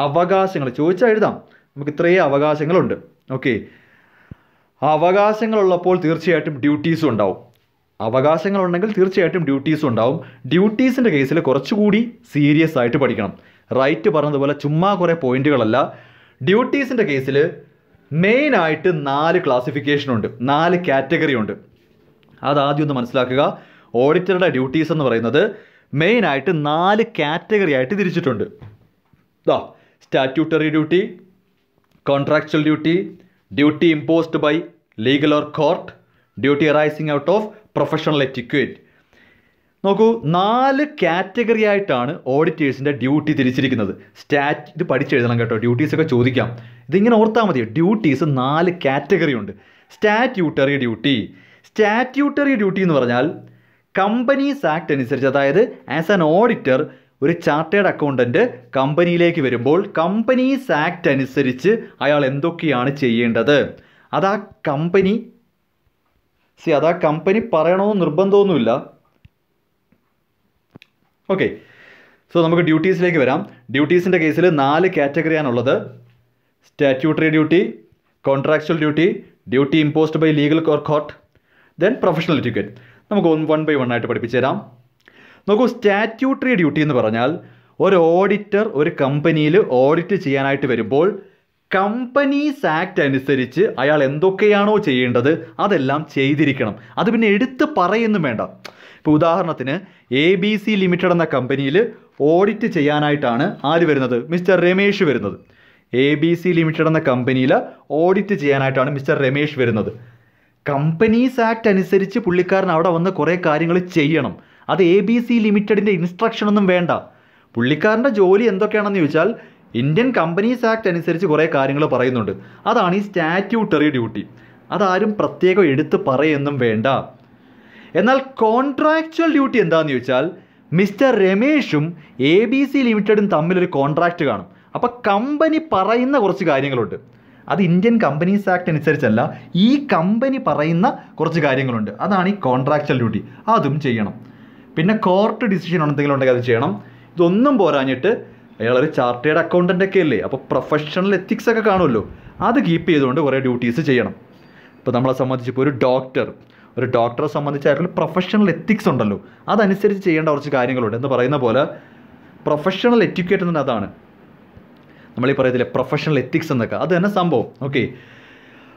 അവകാശങ്ങൾ ചോദിച്ചാൽ എഴുതാം. നമുക്ക് ഇത്രയും അവകാശങ്ങളുണ്ട്. ഓക്കെ. അവകാശങ്ങളുള്ളപ്പോൾ തീർച്ചയായിട്ടും ഡ്യൂട്ടീസും ഉണ്ടാവും. അവകാശങ്ങളുണ്ടെങ്കിൽ തീർച്ചയായിട്ടും ഡ്യൂട്ടീസും ഉണ്ടാവും. ഡ്യൂട്ടീസിൻ്റെ കേസിൽ കുറച്ചുകൂടി സീരിയസ് ആയിട്ട് പഠിക്കണം. റൈറ്റ് പറഞ്ഞതുപോലെ ചുമ്മാ കുറേ പോയിന്റുകളല്ല. ഡ്യൂട്ടീസിൻ്റെ കേസിൽ മെയിനായിട്ട് 4 ക്ലാസിഫിക്കേഷനുണ്ട്, 4 കാറ്റഗറി ഉണ്ട്. അതാദ്യം ഒന്ന് മനസ്സിലാക്കുക. ഓഡിറ്ററുടെ ഡ്യൂട്ടീസ് എന്ന് പറയുന്നത് മെയിനായിട്ട് 4 കാറ്റഗറി ആയിട്ട് തിരിച്ചിട്ടുണ്ട്. Statutory duty, contractual duty, duty imposed by legal or court, duty arising out of professional etiquette. നോക്കൂ, 4 കാറ്റഗറി ആയിട്ടാണ് ഓഡിറ്റേഴ്സിൻ്റെ ഡ്യൂട്ടി തിരിച്ചിരിക്കുന്നത്. ഇത് പഠിച്ചെഴുതണം കേട്ടോ, ഡ്യൂട്ടീസൊക്കെ ചോദിക്കാം. ഇതിങ്ങനെ ഓർത്താൽ മതി. ഡ്യൂട്ടീസ് 4 കാറ്റഗറി ഉണ്ട്. സ്റ്റാറ്റ്യൂട്ടറി ഡ്യൂട്ടി എന്ന് പറഞ്ഞാൽ കമ്പനീസ് ആക്ട് അനുസരിച്ച്, അതായത് ആസ് ആൻ ഓഡിറ്റർ ഒരു ചാർട്ടേഡ് അക്കൗണ്ടൻറ്റ് കമ്പനിയിലേക്ക് വരുമ്പോൾ കമ്പനീസ് ആക്ട് അനുസരിച്ച് അയാൾ എന്തൊക്കെയാണ് ചെയ്യേണ്ടത് അതാ കമ്പനി പറയണമെന്ന് നിർബന്ധമൊന്നുമില്ല. ഓക്കെ. സോ നമുക്ക് ഡ്യൂട്ടീസിലേക്ക് വരാം. ഡ്യൂട്ടീസിൻ്റെ കേസിൽ 4 കാറ്റഗറിയാണുള്ളത്. Statutory duty, contractual duty, duty imposed by legal or court, then professional etiquette. നമുക്ക് 1 by 1 ആയിട്ട് പഠിപ്പിച്ചു തരാം. നോക്കൂ, സ്റ്റാറ്റ്യൂട്ടറി ഡ്യൂട്ടി എന്ന് പറഞ്ഞാൽ ഒരു ഓഡിറ്റർ ഒരു കമ്പനിയിൽ ഓഡിറ്റ് ചെയ്യാനായിട്ട് വരുമ്പോൾ കമ്പനീസ് ആക്ട് അനുസരിച്ച് അയാൾ എന്തൊക്കെയാണോ ചെയ്യേണ്ടത് അതെല്ലാം ചെയ്തിരിക്കണം. അത് പിന്നെ എടുത്ത് പറയുന്നും വേണ്ട. ഇപ്പോൾ ഉദാഹരണത്തിന് ABC ലിമിറ്റഡ് എന്ന കമ്പനിയിൽ ഓഡിറ്റ് ചെയ്യാനായിട്ടാണ് ആര് വരുന്നത്? മിസ്റ്റർ രമേശ് വരുന്നത്. ABC ലിമിറ്റഡ് എന്ന കമ്പനിയിൽ ഓഡിറ്റ് ചെയ്യാനായിട്ടാണ് മിസ്റ്റർ രമേശ് വരുന്നത്. കമ്പനീസ് ആക്ട് അനുസരിച്ച് പുള്ളിക്കാരൻ അവിടെ വന്ന് കുറേ കാര്യങ്ങൾ ചെയ്യണം. അത് ABC ലിമിറ്റഡിൻ്റെ ഇൻസ്ട്രക്ഷനൊന്നും വേണ്ട. പുള്ളിക്കാരൻ്റെ ജോലി എന്തൊക്കെയാണെന്ന് ചോദിച്ചാൽ ഇന്ത്യൻ കമ്പനീസ് ആക്ട് അനുസരിച്ച് കുറേ കാര്യങ്ങൾ പറയുന്നുണ്ട്. അതാണ് ഈ സ്റ്റാറ്റ്യൂട്ടറി ഡ്യൂട്ടി. അതാരും പ്രത്യേകം എടുത്ത് പറയുന്നും വേണ്ട. എന്നാൽ കോൺട്രാക്ച്വൽ ഡ്യൂട്ടി എന്താണെന്ന് ചോദിച്ചാൽ മിസ്റ്റർ രമേഷും ABC ലിമിറ്റഡും തമ്മിലൊരു കോൺട്രാക്റ്റ് കാണും. അപ്പോൾ കമ്പനി പറയുന്ന കുറച്ച് കാര്യങ്ങളുണ്ട്. അത് ഇന്ത്യൻ കമ്പനീസ് ആക്ട് അനുസരിച്ചല്ല, ഈ കമ്പനി പറയുന്ന കുറച്ച് കാര്യങ്ങളുണ്ട്. അതാണ് ഈ കോൺട്രാക്ച്വൽ ഡ്യൂട്ടി. അതും ചെയ്യണം. പിന്നെ കോർട്ട് ഡിസിഷൻ എന്തെങ്കിലും ഉണ്ടെങ്കിൽ അത് ചെയ്യണം. ഇതൊന്നും പോരാഞ്ഞിട്ട് അയാളൊരു ചാർട്ടേഡ് അക്കൗണ്ടൻ്റ് ഒക്കെ അല്ലേ, അപ്പോൾ പ്രൊഫഷണൽ എത്തിക്സ് ഒക്കെ കാണുമല്ലോ, അത് കീപ്പ് ചെയ്തുകൊണ്ട് കുറേ ഡ്യൂട്ടീസ് ചെയ്യണം. ഇപ്പോൾ നമ്മളെ സംബന്ധിച്ചിപ്പോൾ ഒരു ഡോക്ടറെ സംബന്ധിച്ച് അയാൾക്ക് പ്രൊഫഷണൽ എത്തിക്സ് ഉണ്ടല്ലോ, അതനുസരിച്ച് ചെയ്യേണ്ട കുറച്ച് കാര്യങ്ങളുണ്ട്. എന്ന് പറയുന്ന പോലെ പ്രൊഫഷണൽ എറ്റിക്വേറ്റ് എന്ന് അതാണ് നമ്മളീ പറയത്തില്ലേ പ്രൊഫഷണൽ എത്തിക്സ് എന്നൊക്കെ, അത് തന്നെ സംഭവം. ഓക്കെ,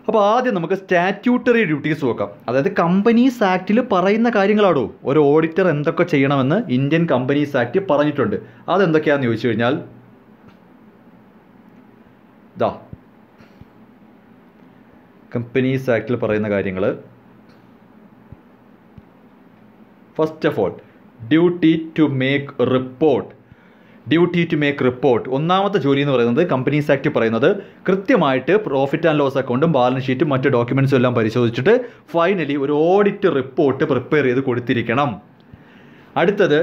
അപ്പോൾ ആദ്യം നമുക്ക് സ്റ്റാറ്റ്യൂട്ടറി ഡ്യൂട്ടീസ് നോക്കാം. അതായത് കമ്പനീസ് ആക്റ്റിൽ പറയുന്ന കാര്യങ്ങളാണോ ഒരു ഓഡിറ്റർ എന്തൊക്കെ ചെയ്യണമെന്ന് ഇന്ത്യൻ കമ്പനീസ് ആക്ട് പറഞ്ഞിട്ടുണ്ട്. അതെന്തൊക്കെയാണെന്ന് ചോദിച്ചു കഴിഞ്ഞാൽ കമ്പനീസ് ആക്റ്റിൽ പറയുന്ന കാര്യങ്ങൾ, first of all duty to make report. ഒന്നാമത്തെ ജോലി എന്ന് പറയുന്നത് കമ്പനീസ് ആക്ട് പറയുന്നത് കൃത്യമായിട്ട് പ്രോഫിറ്റ് ആൻഡ് ലോസ് അക്കൗണ്ടും ബാലൻസ് ഷീറ്റും മറ്റ് ഡോക്യുമെൻറ്റ്സും എല്ലാം പരിശോധിച്ചിട്ട് ഫൈനലി ഒരു ഓഡിറ്റ് റിപ്പോർട്ട് പ്രിപ്പയർ ചെയ്ത് കൊടുത്തിരിക്കണം. അടുത്തത്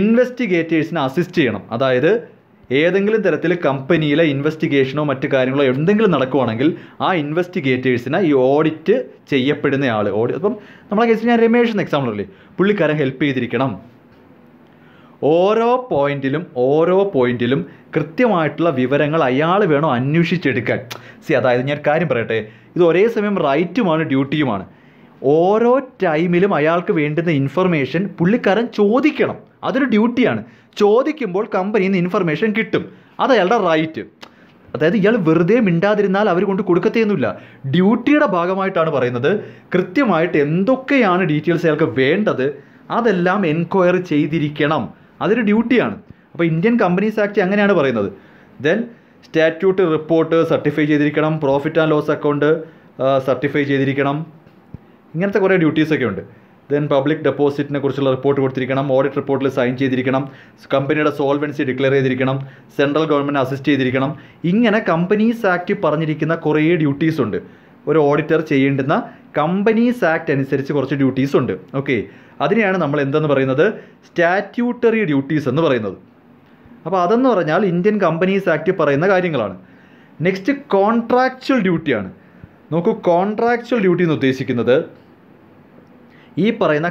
ഇൻവെസ്റ്റിഗേറ്റേഴ്സിനെ അസിസ്റ്റ് ചെയ്യണം. അതായത് ഏതെങ്കിലും തരത്തിൽ കമ്പനിയിലെ ഇൻവെസ്റ്റിഗേഷനോ മറ്റു കാര്യങ്ങളോ എന്തെങ്കിലും നടക്കുവാണെങ്കിൽ ആ ഇൻവെസ്റ്റിഗേറ്റേഴ്സിനെ ഈ ഓഡിറ്റ് ചെയ്യപ്പെടുന്ന ആൾ അപ്പം നമ്മളെ കേസിൽ ഞാൻ രമേഷ് എന്ന എക്സാമ്പിളല്ലേ, പുള്ളിക്കാരൻ ഹെൽപ്പ് ചെയ്തിരിക്കണം. ഓരോ പോയിന്റിലും കൃത്യമായിട്ടുള്ള വിവരങ്ങൾ അയാൾ വേണം അന്വേഷിച്ചെടുക്കാൻ. അതായത് ഞാൻ കാര്യം പറയട്ടെ, ഇത് ഒരേ സമയം റൈറ്റുമാണ് ഡ്യൂട്ടിയുമാണ്. ഓരോ ടൈമിലും അയാൾക്ക് വേണ്ടുന്ന ഇൻഫർമേഷൻ പുള്ളിക്കാരൻ ചോദിക്കണം, അതൊരു ഡ്യൂട്ടിയാണ്. ചോദിക്കുമ്പോൾ കമ്പനിയിൽ നിന്ന് ഇൻഫർമേഷൻ കിട്ടും, അത് അയാളുടെ റൈറ്റ്. അതായത് ഇയാൾ വെറുതെ മിണ്ടാതിരുന്നാൽ അവർ കൊണ്ട് കൊടുക്കത്തേന്നുമില്ല. ഡ്യൂട്ടിയുടെ ഭാഗമായിട്ടാണ് പറയുന്നത്. കൃത്യമായിട്ട് എന്തൊക്കെയാണ് ഡീറ്റെയിൽസ് അയാൾക്ക് വേണ്ടത് അതെല്ലാം എൻക്വയറി ചെയ്തിരിക്കണം, അതൊരു ഡ്യൂട്ടിയാണ്. അപ്പോൾ ഇന്ത്യൻ കമ്പനീസ് ആക്ട് അങ്ങനെയാണ് പറയുന്നത്. ദെൻ സ്റ്റാറ്റ്യൂട്ടറി റിപ്പോർട്ട് സർട്ടിഫൈ ചെയ്തിരിക്കണം, profit and loss account certify ചെയ്തിരിക്കണം, ഇങ്ങനത്തെ കുറേ ഡ്യൂട്ടീസൊക്കെ ഉണ്ട്. ദെൻ പബ്ലിക് ഡെപ്പോസിറ്റിനെ കുറിച്ചുള്ള റിപ്പോർട്ട് കൊടുത്തിരിക്കണം, ഓഡിറ്റ് റിപ്പോർട്ടിൽ സൈൻ ചെയ്തിരിക്കണം, കമ്പനിയുടെ സോൾവൻസി ഡിക്ലെയർ ചെയ്തിരിക്കണം, സെൻട്രൽ ഗവൺമെൻറ് അസിസ്റ്റ് ചെയ്തിരിക്കണം. ഇങ്ങനെ കമ്പനീസ് ആക്ട് പറഞ്ഞിരിക്കുന്ന കുറേ ഡ്യൂട്ടീസ് ഉണ്ട്. ഒരു ഓഡിറ്റർ ചെയ്യേണ്ടുന്ന കമ്പനീസ് ആക്ട് അനുസരിച്ച് കുറച്ച് ഡ്യൂട്ടീസ് ഉണ്ട്. ഓക്കെ, അതിനെയാണ് നമ്മൾ എന്തെന്ന് പറയുന്നത്, സ്റ്റാറ്റ്യൂട്ടറി ഡ്യൂട്ടീസ് എന്ന് പറയുന്നത്. അപ്പോൾ അതെന്ന് പറഞ്ഞാൽ ഇന്ത്യൻ കമ്പനീസ് ആക്ട് പറയുന്ന കാര്യങ്ങളാണ്. നെക്സ്റ്റ് കോൺട്രാക്ച്വൽ ഡ്യൂട്ടിയാണ്. നോക്കൂ, കോൺട്രാക്ച്വൽ ഡ്യൂട്ടി എന്ന് ഉദ്ദേശിക്കുന്നത് ഈ പറയുന്ന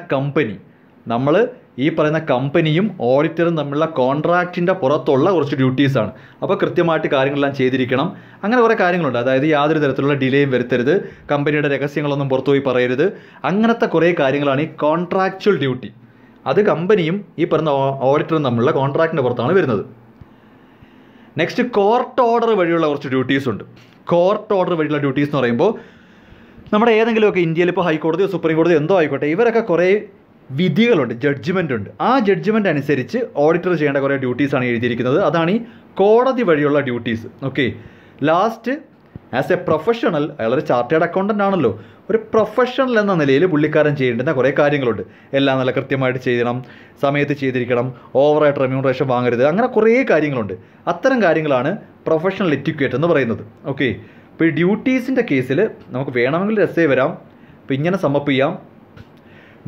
കമ്പനിയും ഓഡിറ്ററും തമ്മിലുള്ള കോൺട്രാക്റ്റിൻ്റെ പുറത്തുള്ള കുറച്ച് ഡ്യൂട്ടീസാണ്. അപ്പോൾ കൃത്യമായിട്ട് കാര്യങ്ങളെല്ലാം ചെയ്തിരിക്കണം. അങ്ങനെ കുറേ കാര്യങ്ങളുണ്ട്. അതായത് യാതൊരു തരത്തിലുള്ള ഡിലേയും വരുത്തരുത്, കമ്പനിയുടെ രഹസ്യങ്ങളൊന്നും പുറത്തുപോയി പറയരുത്, അങ്ങനത്തെ കുറേ കാര്യങ്ങളാണ് ഈ കോൺട്രാക്ച്വൽ ഡ്യൂട്ടി. അത് കമ്പനിയും ഈ പറയുന്ന ഓഡിറ്ററും തമ്മിലുള്ള കോൺട്രാക്റ്റിൻ്റെ പുറത്താണ് വരുന്നത്. നെക്സ്റ്റ് കോർട്ട് ഓർഡർ വഴിയുള്ള കുറച്ച് ഡ്യൂട്ടീസ് ഉണ്ട്. കോർട്ട് ഓർഡർ വഴിയുള്ള ഡ്യൂട്ടീസ് എന്ന് പറയുമ്പോൾ നമ്മുടെ ഏതെങ്കിലുമൊക്കെ ഇന്ത്യയിൽ ഇപ്പോൾ ഹൈക്കോടതിയോ സുപ്രീം കോടതിയോ എന്തോ ആയിക്കോട്ടെ, ഇവരൊക്കെ കുറേ വിധികളുണ്ട്, ജഡ്ജ്മെൻ്റ് ഉണ്ട്. ആ ജഡ്ജ്മെൻ്റ് അനുസരിച്ച് ഓഡിറ്റർ ചെയ്യേണ്ട കുറേ ഡ്യൂട്ടീസാണ് എഴുതിയിരിക്കുന്നത്. അതാണ് ഈ കോടതി വഴിയുള്ള duties. Okay, last as A professional, അയാളൊരു ചാർട്ടേഡ് അക്കൗണ്ടൻ്റ് ആണല്ലോ, ഒരു പ്രൊഫഷണൽ എന്ന നിലയിൽ പുള്ളിക്കാരൻ ചെയ്യേണ്ടുന്ന കുറേ കാര്യങ്ങളുണ്ട്. എല്ലാം നല്ല കൃത്യമായിട്ട് ചെയ്യണം, സമയത്ത് ചെയ്തിരിക്കണം, ഓവറായിട്ട് റെമ്യൂണറേഷൻ വാങ്ങരുത്, അങ്ങനെ കുറേ കാര്യങ്ങളുണ്ട്. അത്തരം കാര്യങ്ങളാണ് പ്രൊഫഷണൽ എറ്റിക്വേറ്റ് എന്ന് പറയുന്നത്. ഓക്കെ, ഇപ്പോൾ ഈ ഡ്യൂട്ടീസിൻ്റെ കേസിൽ നമുക്ക് വേണമെങ്കിൽ രസേ വരാം. അപ്പോൾ ഇങ്ങനെ സമ്മപ്പ് ചെയ്യാം.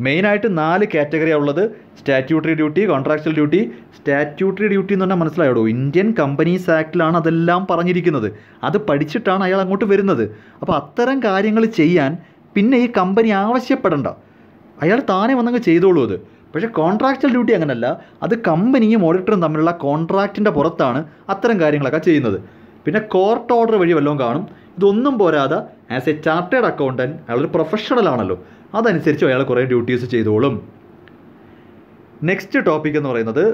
മെയിനായിട്ട് 4 കാറ്റഗറിയാണ് ഉള്ളത്. Statutory duty, contractual duty. Statutory duty എന്ന് പറഞ്ഞാൽ മനസ്സിലായോ, ഇന്ത്യൻ കമ്പനീസ് ആക്ടിലാണ് അതെല്ലാം പറഞ്ഞിരിക്കുന്നത്. അത് പഠിച്ചിട്ടാണ് അയാൾ അങ്ങോട്ട് വരുന്നത്. അപ്പോൾ അത്തരം കാര്യങ്ങൾ ചെയ്യാൻ പിന്നെ ഈ കമ്പനി ആവശ്യപ്പെടണ്ട, അയാൾ താനെ വന്നങ്ങ് ചെയ്തോളൂ അത്. പക്ഷേ കോൺട്രാക്ച്വൽ ഡ്യൂട്ടി അങ്ങനല്ല, അത് കമ്പനിയും ഓഡിറ്ററും തമ്മിലുള്ള കോൺട്രാക്റ്റിൻ്റെ പുറത്താണ് അത്തരം കാര്യങ്ങളൊക്കെ ചെയ്യുന്നത്. പിന്നെ കോർട്ട് ഓർഡർ വഴി വല്ലതും കാണും. ഇതൊന്നും പോരാതെ ആസ് എ ചാർട്ടേഡ് അക്കൗണ്ടൻറ്റ് അയാളൊരു പ്രൊഫഷണൽ ആണല്ലോ, അതനുസരിച്ച് അയാൾ കുറേ ഡ്യൂട്ടീസ് ചെയ്തോളും. നെക്സ്റ്റ് ടോപ്പിക് എന്ന് പറയുന്നത്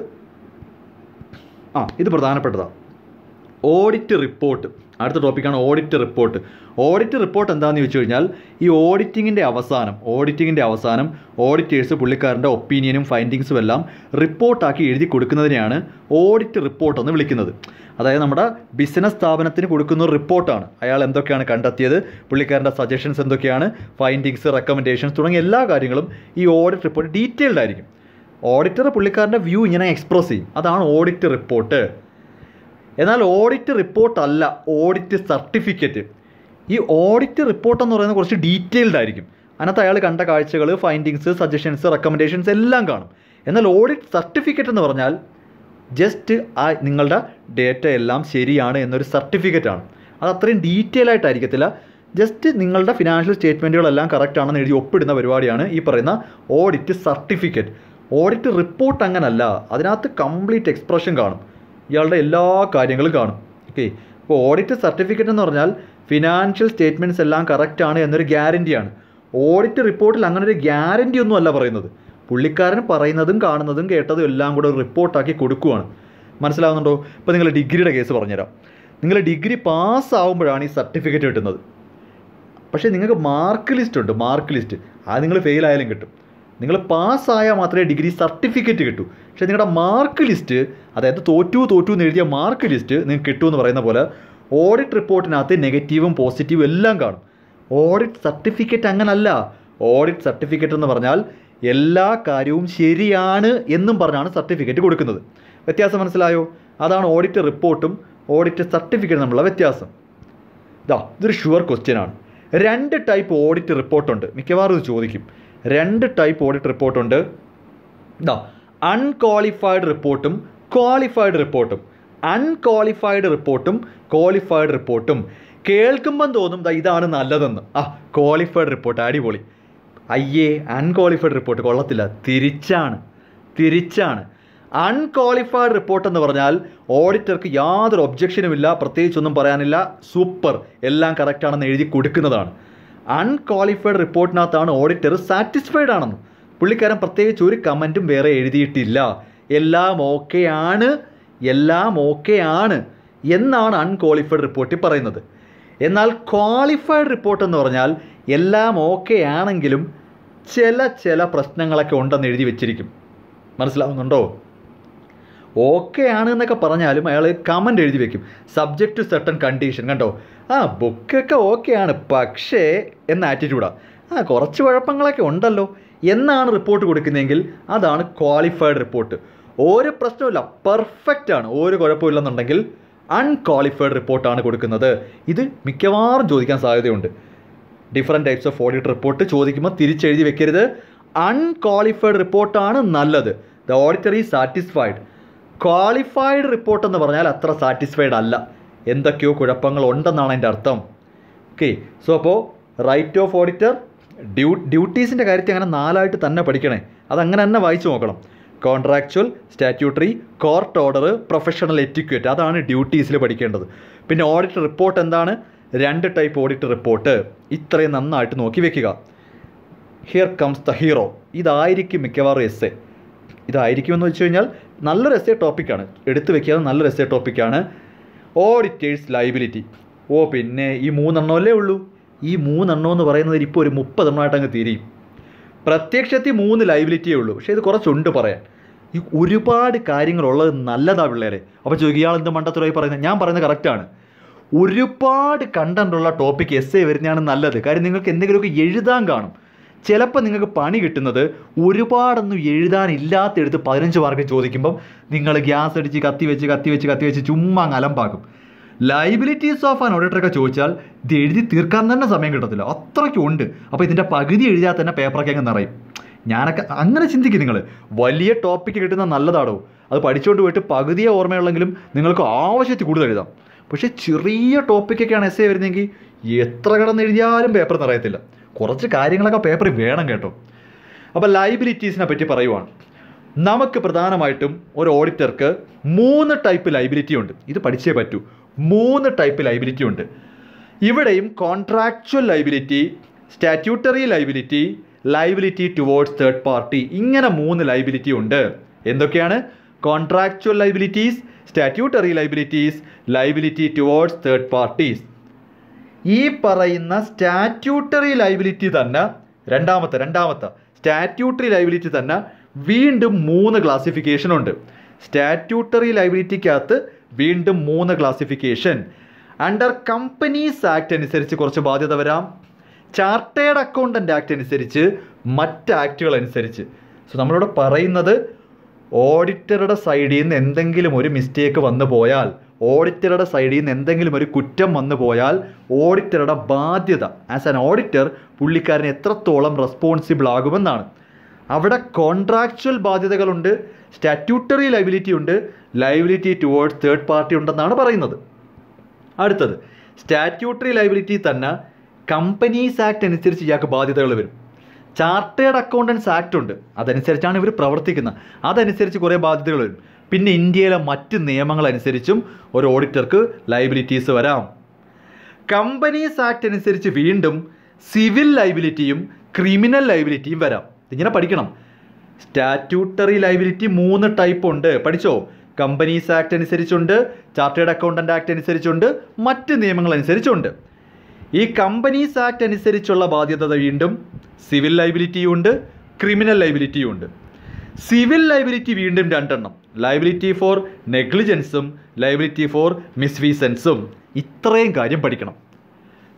ഇത് പ്രധാനപ്പെട്ടതാണ്, ഓഡിറ്റ് റിപ്പോർട്ട്. അടുത്ത ടോപ്പിക്കാണ് ഓഡിറ്റ് റിപ്പോർട്ട്. ഓഡിറ്റ് റിപ്പോർട്ട് എന്താണെന്ന് ചോദിച്ചു കഴിഞ്ഞാൽ ഈ ഓഡിറ്റിങ്ങിൻ്റെ അവസാനം ഓഡിറ്റേഴ്സ് പുള്ളിക്കാരൻ്റെ ഒപ്പീനിയനും ഫൈൻഡിങ്സും എല്ലാം റിപ്പോർട്ടാക്കി എഴുതി കൊടുക്കുന്നതിനെയാണ് ഓഡിറ്റ് റിപ്പോർട്ട് എന്ന് വിളിക്കുന്നത്. അതായത് നമ്മുടെ ബിസിനസ് സ്ഥാപനത്തിന് കൊടുക്കുന്ന ഒരു റിപ്പോർട്ടാണ്. അയാൾ എന്തൊക്കെയാണ് കണ്ടെത്തിയത്, പുള്ളിക്കാരൻ്റെ സജഷൻസ് എന്തൊക്കെയാണ്, ഫൈൻഡിങ്സ്, റെക്കമെൻഡേഷൻസ് തുടങ്ങിയ എല്ലാ കാര്യങ്ങളും ഈ ഓഡിറ്റ് റിപ്പോർട്ട് ഡീറ്റെയിൽഡ് ആയിരിക്കും. ഓഡിറ്റർ പുള്ളിക്കാരൻ്റെ വ്യൂ ഇങ്ങനെ എക്സ്പ്രസ് ചെയ്യും, അതാണ് ഓഡിറ്റ് റിപ്പോർട്ട്. എന്നാൽ ഓഡിറ്റ് റിപ്പോർട്ടല്ല ഓഡിറ്റ് സർട്ടിഫിക്കറ്റ്. ഈ ഓഡിറ്റ് റിപ്പോർട്ട് എന്ന് പറയുന്നത് കുറച്ച് ഡീറ്റെയിൽഡ് ആയിരിക്കും. അതിനകത്ത് അയാൾ കണ്ട കാഴ്ചകൾ, ഫൈൻഡിങ്സ്, സജഷൻസ്, റെക്കമെൻഡേഷൻസ് എല്ലാം കാണും. എന്നാൽ ഓഡിറ്റ് സർട്ടിഫിക്കറ്റ് എന്ന് പറഞ്ഞാൽ ജസ്റ്റ് നിങ്ങളുടെ ഡേറ്റ എല്ലാം ശരിയാണ് എന്നൊരു സർട്ടിഫിക്കറ്റാണ്. അത് അത്രയും ഡീറ്റെയിൽ ആയിട്ടായിരിക്കത്തില്ല, ജസ്റ്റ് നിങ്ങളുടെ ഫിനാൻഷ്യൽ സ്റ്റേറ്റ്മെൻറ്റുകളെല്ലാം കറക്റ്റ് ആണെന്ന് എഴുതി ഒപ്പിടുന്ന പരിപാടിയാണ് ഈ പറയുന്ന ഓഡിറ്റ് സർട്ടിഫിക്കറ്റ്. ഓഡിറ്റ് റിപ്പോർട്ട് അങ്ങനല്ല, അതിനകത്ത് കംപ്ലീറ്റ് എക്സ്പ്രഷൻ കാണും, ഇയാളുടെ എല്ലാ കാര്യങ്ങളും കാണും. ഓക്കെ, അപ്പോൾ ഓഡിറ്റ് സർട്ടിഫിക്കറ്റ് എന്ന് പറഞ്ഞാൽ ഫിനാൻഷ്യൽ സ്റ്റേറ്റ്മെൻറ്റ്സ് എല്ലാം കറക്റ്റാണ് എന്നൊരു ഗ്യാരൻറ്റിയാണ്. ഓഡിറ്റ് റിപ്പോർട്ടിൽ അങ്ങനെ ഒരു ഗ്യാരൻറ്റി ഒന്നും അല്ല പറയുന്നത്. പുള്ളിക്കാരൻ പറയുന്നതും കാണുന്നതും കേട്ടതും എല്ലാം കൂടെ ഒരു റിപ്പോർട്ടാക്കി കൊടുക്കുകയാണ്. മനസ്സിലാവുന്നുണ്ടോ? ഇപ്പോൾ നിങ്ങൾ ഡിഗ്രിയുടെ കേസ് പറഞ്ഞുതരാം. നിങ്ങൾ ഡിഗ്രി പാസ്സാവുമ്പോഴാണ് ഈ സർട്ടിഫിക്കറ്റ് കിട്ടുന്നത്. പക്ഷേ നിങ്ങൾക്ക് മാർക്ക് ലിസ്റ്റ് ഉണ്ട്, മാർക്ക് ലിസ്റ്റ് അത് നിങ്ങൾ ഫെയിലായാലും കിട്ടും. നിങ്ങൾ പാസ്സായാൽ മാത്രമേ ഡിഗ്രി സർട്ടിഫിക്കറ്റ് കിട്ടൂ. പക്ഷേ നിങ്ങളുടെ മാർക്ക് ലിസ്റ്റ്, അതായത് തോറ്റു എന്ന് എഴുതിയ മാർക്ക് ലിസ്റ്റ് നിങ്ങൾക്ക് കിട്ടുമെന്ന് പറയുന്ന പോലെ ഓഡിറ്റ് റിപ്പോർട്ടിനകത്ത് നെഗറ്റീവും പോസിറ്റീവും എല്ലാം കാണും. ഓഡിറ്റ് സർട്ടിഫിക്കറ്റ് അങ്ങനല്ല. ഓഡിറ്റ് സർട്ടിഫിക്കറ്റ് എന്ന് പറഞ്ഞാൽ എല്ലാ കാര്യവും ശരിയാണ് എന്നും പറഞ്ഞാണ് സർട്ടിഫിക്കറ്റ് കൊടുക്കുന്നത്. വ്യത്യാസം മനസ്സിലായോ? അതാണ് ഓഡിറ്റ് റിപ്പോർട്ടും ഓഡിറ്റ് സർട്ടിഫിക്കറ്റും തമ്മിലുള്ള വ്യത്യാസം. ഇതൊരു ഷുവർ ക്വസ്റ്റ്യനാണ്. 2 ടൈപ്പ് ഓഡിറ്റ് റിപ്പോർട്ടുണ്ട്, മിക്കവാറും ഇത് ചോദിക്കും. 2 ടൈപ്പ് ഓഡിറ്റ് റിപ്പോർട്ടുണ്ട്. അൺക്വാളിഫൈഡ് റിപ്പോർട്ടും ക്വാളിഫൈഡ് റിപ്പോർട്ടും. അൺക്വാളിഫൈഡ് റിപ്പോർട്ടും ക്വാളിഫൈഡ് റിപ്പോർട്ടും കേൾക്കുമ്പം തോന്നും ഇതാണ് നല്ലതെന്ന്. ക്വാളിഫൈഡ് റിപ്പോർട്ട് അടിപൊളി. അയ്യേ, അൺക്വാളിഫൈഡ് റിപ്പോർട്ട് കൊള്ളത്തില്ല. തിരിച്ചാണ്. അൺക്വാളിഫൈഡ് റിപ്പോർട്ട് എന്ന് പറഞ്ഞാൽ ഓഡിറ്റർക്ക് യാതൊരു ഒബ്ജക്ഷനുമില്ല, പ്രത്യേകിച്ചൊന്നും പറയാനില്ല, സൂപ്പർ, എല്ലാം കറക്റ്റാണെന്ന് എഴുതി കൊടുക്കുന്നതാണ്. അൺക്വാളിഫൈഡ് റിപ്പോർട്ടിനകത്താണ് ഓഡിറ്റർ സാറ്റിസ്ഫൈഡ് ആണെന്ന്. പുള്ളിക്കാരൻ പ്രത്യേകിച്ച് ഒരു കമൻറ്റും വേറെ എഴുതിയിട്ടില്ല, എല്ലാം ഓക്കെ ആണ് എന്നാണ് അൺക്വാളിഫൈഡ് റിപ്പോർട്ടിൽ പറയുന്നത്. എന്നാൽ ക്വാളിഫൈഡ് റിപ്പോർട്ട് എന്ന് പറഞ്ഞാൽ എല്ലാം ഓക്കെ ആണെങ്കിലും ചില പ്രശ്നങ്ങളൊക്കെ ഉണ്ടെന്ന് എഴുതി വെച്ചിരിക്കും. മനസ്സിലാവുന്നുണ്ടോ? ഓക്കെ ആണ് എന്നൊക്കെ പറഞ്ഞാലും അയാൾ കമൻ്റ് എഴുതി വെക്കും, സബ്ജക്റ്റ് ടു സർട്ടൺ കണ്ടീഷൻ. കണ്ടോ, ബുക്കൊക്കെ ഓക്കെ ആണ് പക്ഷേ എന്ന ആറ്റിറ്റ്യൂഡാണ്, കുറച്ച് കുഴപ്പങ്ങളൊക്കെ ഉണ്ടല്ലോ എന്നാണ് റിപ്പോർട്ട് കൊടുക്കുന്നതെങ്കിൽ അതാണ് ക്വാളിഫൈഡ് റിപ്പോർട്ട്. ഒരു പ്രശ്നമില്ല, പെർഫെക്റ്റ് ആണ്, ഒരു കുഴപ്പമില്ലെന്നുണ്ടെങ്കിൽ അൺക്വാളിഫൈഡ് റിപ്പോർട്ടാണ് കൊടുക്കുന്നത്. ഇത് മിക്കവാറും ചോദിക്കാൻ സാധ്യതയുണ്ട്. Different types of audit report ചോദിക്കുമ്പോൾ തിരിച്ചെഴുതി വെക്കരുത്. അൺക്വാളിഫൈഡ് റിപ്പോർട്ടാണ് നല്ലത്. The auditor is satisfied. Qualified report എന്ന് പറഞ്ഞാൽ അത്ര സാറ്റിസ്ഫൈഡ് അല്ല, എന്തൊക്കെയോ കുഴപ്പങ്ങൾ ഉണ്ടെന്നാണ് അതിൻ്റെ അർത്ഥം. ഓക്കെ, സോ അപ്പോൾ റൈറ്റ് ഓഫ് ഓഡിറ്റർ, ഡ്യൂട്ടീസിൻ്റെ കാര്യത്തിൽ അങ്ങനെ 4ആയിട്ട് തന്നെ പഠിക്കണേ. അതങ്ങനെ തന്നെ വായിച്ചു നോക്കണം. Contractual, statutory, court order, professional etiquette, അതാണ് ഡ്യൂട്ടീസിൽ പഠിക്കേണ്ടത്. പിന്നെ ഓഡിറ്റ് റിപ്പോർട്ട് എന്താണ്? 2 ടൈപ്പ് ഓഡിറ്റ് റിപ്പോർട്ട്. ഇത്രയും നന്നായിട്ട് നോക്കി വെക്കുക. Here comes the hero. ഇതായിരിക്കും മിക്കവാറും എസ്സേ. ഇതായിരിക്കുമെന്ന് വെച്ച് കഴിഞ്ഞാൽ നല്ലൊരു എസ്സേ ടോപ്പിക്കാണ്, എടുത്തു വെക്കാതെ നല്ലൊരു എസ്സേ ടോപ്പിക്കാണ്. Auditors liability. പിന്നെ ഈ 3 എണ്ണമല്ലേ ഉള്ളൂ. ഈ 3 എണ്ണം എന്ന് പറയുന്നത് ഇപ്പോൾ ഒരു 30 എണ്ണമായിട്ട് അങ്ങ് തിരിയും. പ്രത്യക്ഷത്തിൽ 3 ലയബിലിറ്റിയേ ഉള്ളൂ, പക്ഷേ ഇത് കുറച്ചുണ്ട് പറയാൻ. ഈ ഒരുപാട് കാര്യങ്ങളുള്ളത് നല്ലതാണ് പിള്ളേരെ. അപ്പോൾ ചോദിക്കും, ഇയാൾ എന്ത് മണ്ടത്തരമായി പറയുന്നത്? ഞാൻ പറയുന്നത് കറക്റ്റാണ്. ഒരുപാട് കണ്ടൻ്റുള്ള ടോപ്പിക്ക് എസ്സേ വരുന്നതാണ് നല്ലത്. കാര്യം നിങ്ങൾക്ക് എന്തെങ്കിലുമൊക്കെ എഴുതാൻ കാണും. ചിലപ്പോൾ നിങ്ങൾക്ക് പണി കിട്ടുന്നത് ഒരുപാടൊന്നും എഴുതാനില്ലാത്തെടുത്ത് 15 മാർക്ക് ചോദിക്കുമ്പം നിങ്ങൾ ഗ്യാസ് അടിച്ച് കത്തി വെച്ച് ചുമ്മാ അലമ്പാക്കും. ലയബിലിറ്റീസ് ഓഫ് ആൻ ഓഡിറ്ററൊക്കെ ചോദിച്ചാൽ ഇത് എഴുതി തീർക്കാൻ തന്നെ സമയം കിട്ടത്തില്ല, അത്രയ്ക്കും ഉണ്ട്. അപ്പോൾ ഇതിൻ്റെ പകുതി എഴുതിയാൽ തന്നെ പേപ്പറൊക്കെ അങ്ങ് നിറയും. ഞാനൊക്കെ അങ്ങനെ ചിന്തിക്കും. നിങ്ങൾ വലിയ ടോപ്പിക്ക് കിട്ടുന്ന നല്ലതാണോ, അത് പഠിച്ചുകൊണ്ട് പോയിട്ട് പകുതിയെ ഓർമ്മയുള്ളെങ്കിലും നിങ്ങൾക്ക് ആവശ്യത്തിൽ കൂടുതൽ എഴുതാം. പക്ഷേ ചെറിയ ടോപ്പിക്കൊക്കെയാണ് എസ്സേ വരുന്നതെങ്കിൽ എത്ര കിടന്ന് എഴുതിയാലും പേപ്പർ നിറയത്തില്ല. കുറച്ച് കാര്യങ്ങളൊക്കെ പേപ്പറിൽ വേണം കേട്ടോ. അപ്പോൾ ലയബിലിറ്റീസിനെ പറ്റി പറയുവാണ്. നമുക്ക് പ്രധാനമായിട്ടും ഒരു ഓഡിറ്റർക്ക് 3 ടൈപ്പ് ലയബിലിറ്റി ഉണ്ട്. ഇത് പഠിച്ചേ പറ്റൂ. 3 ടൈപ്പ് ലയബിലിറ്റി ഉണ്ട്. ഇവിടെയും contractual liability, statutory liability, liability towards third party, ഇങ്ങനെ 3 ലയബിലിറ്റി ഉണ്ട്. എന്തൊക്കെയാണ്? Contractual liabilities, statutory liabilities, liability towards third parties. ഈ പറയുന്ന സ്റ്റാറ്റ്യൂട്ടറി ലയബിലിറ്റി തന്നെ രണ്ടാമത്തെ സ്റ്റാറ്റ്യൂട്ടറി ലയബിലിറ്റി തന്നെ വീണ്ടും 3 ക്ലാസിഫിക്കേഷൻ ഉണ്ട്. സ്റ്റാറ്റ്യൂട്ടറി ലയബിലിറ്റിക്കകത്ത് വീണ്ടും 3 ക്ലാസിഫിക്കേഷൻ. അണ്ടർ കമ്പനീസ് ആക്ട് അനുസരിച്ച് കുറച്ച് ബാധ്യത വരാം. ചാർട്ടേഡ് അക്കൗണ്ടൻ്റ് ആക്ട് അനുസരിച്ച്, മറ്റ് ആക്റ്റുകൾ അനുസരിച്ച്. സോ നമ്മളിവിടെ പറയുന്നത് ഓഡിറ്ററുടെ സൈഡിൽ നിന്ന് എന്തെങ്കിലും ഒരു മിസ്റ്റേക്ക് വന്നു പോയാൽ, ഓഡിറ്ററുടെ സൈഡിൽ നിന്ന് എന്തെങ്കിലും ഒരു കുറ്റം വന്നു പോയാൽ ഓഡിറ്ററുടെ ബാധ്യത ആസ് ആൻ ഓഡിറ്റർ പുള്ളിക്കാരൻ എത്രത്തോളം റെസ്പോൺസിബിൾ ആകുമെന്നാണ്. അവിടെ കോൺട്രാക്ച്വൽ ബാധ്യതകളുണ്ട്, സ്റ്റാറ്റ്യൂട്ടറി ലയബിലിറ്റി ഉണ്ട്, ലയബിലിറ്റി ടുവേർഡ്സ് തേർഡ് പാർട്ടി ഉണ്ടെന്നാണ് പറയുന്നത്. അടുത്തത് സ്റ്റാറ്റ്യൂട്ടറി ലയബിലിറ്റി തന്നെ കമ്പനീസ് ആക്ട് അനുസരിച്ച് ഇയാൾക്ക് ബാധ്യതകൾ വരും. ചാർട്ടേഡ് അക്കൗണ്ടൻസ് ആക്ട് ഉണ്ട്, അതനുസരിച്ചാണ് ഇവർ പ്രവർത്തിക്കുന്നത്, അതനുസരിച്ച് കുറേ ബാധ്യതകൾ വരും. പിന്നെ ഇന്ത്യയിലെ മറ്റ് നിയമങ്ങളനുസരിച്ചും ഒരു ഓഡിറ്റർക്ക് ലയബിലിറ്റീസ് വരാം. കമ്പനീസ് ആക്ട് അനുസരിച്ച് വീണ്ടും സിവിൽ ലയബിലിറ്റിയും ക്രിമിനൽ ലയബിലിറ്റിയും വരാം. ഇങ്ങനെ പഠിക്കണം. സ്റ്റാറ്റ്യൂട്ടറി ലയബിലിറ്റി 3 ടൈപ്പ് ഉണ്ട്, പഠിച്ചോ. കമ്പനീസ് ആക്ട് അനുസരിച്ചുണ്ട്, ചാർട്ടേഡ് അക്കൗണ്ടൻ്റ് ആക്ട് അനുസരിച്ചുണ്ട്, മറ്റ് നിയമങ്ങൾ അനുസരിച്ചുണ്ട്. ഈ കമ്പനീസ് ആക്ട് അനുസരിച്ചുള്ള ബാധ്യത വീണ്ടും സിവിൽ ലയബിലിറ്റിയും ഉണ്ട്, ക്രിമിനൽ ലയബിലിറ്റിയും ഉണ്ട്. സിവിൽ ലയബിലിറ്റി വീണ്ടും 2 എണ്ണം, ലയബിലിറ്റി ഫോർ നെഗ്ലിജൻസും ലയബിലിറ്റി ഫോർ മിസ്ഫീസൻസും. ഇത്രയും കാര്യം പഠിക്കണം.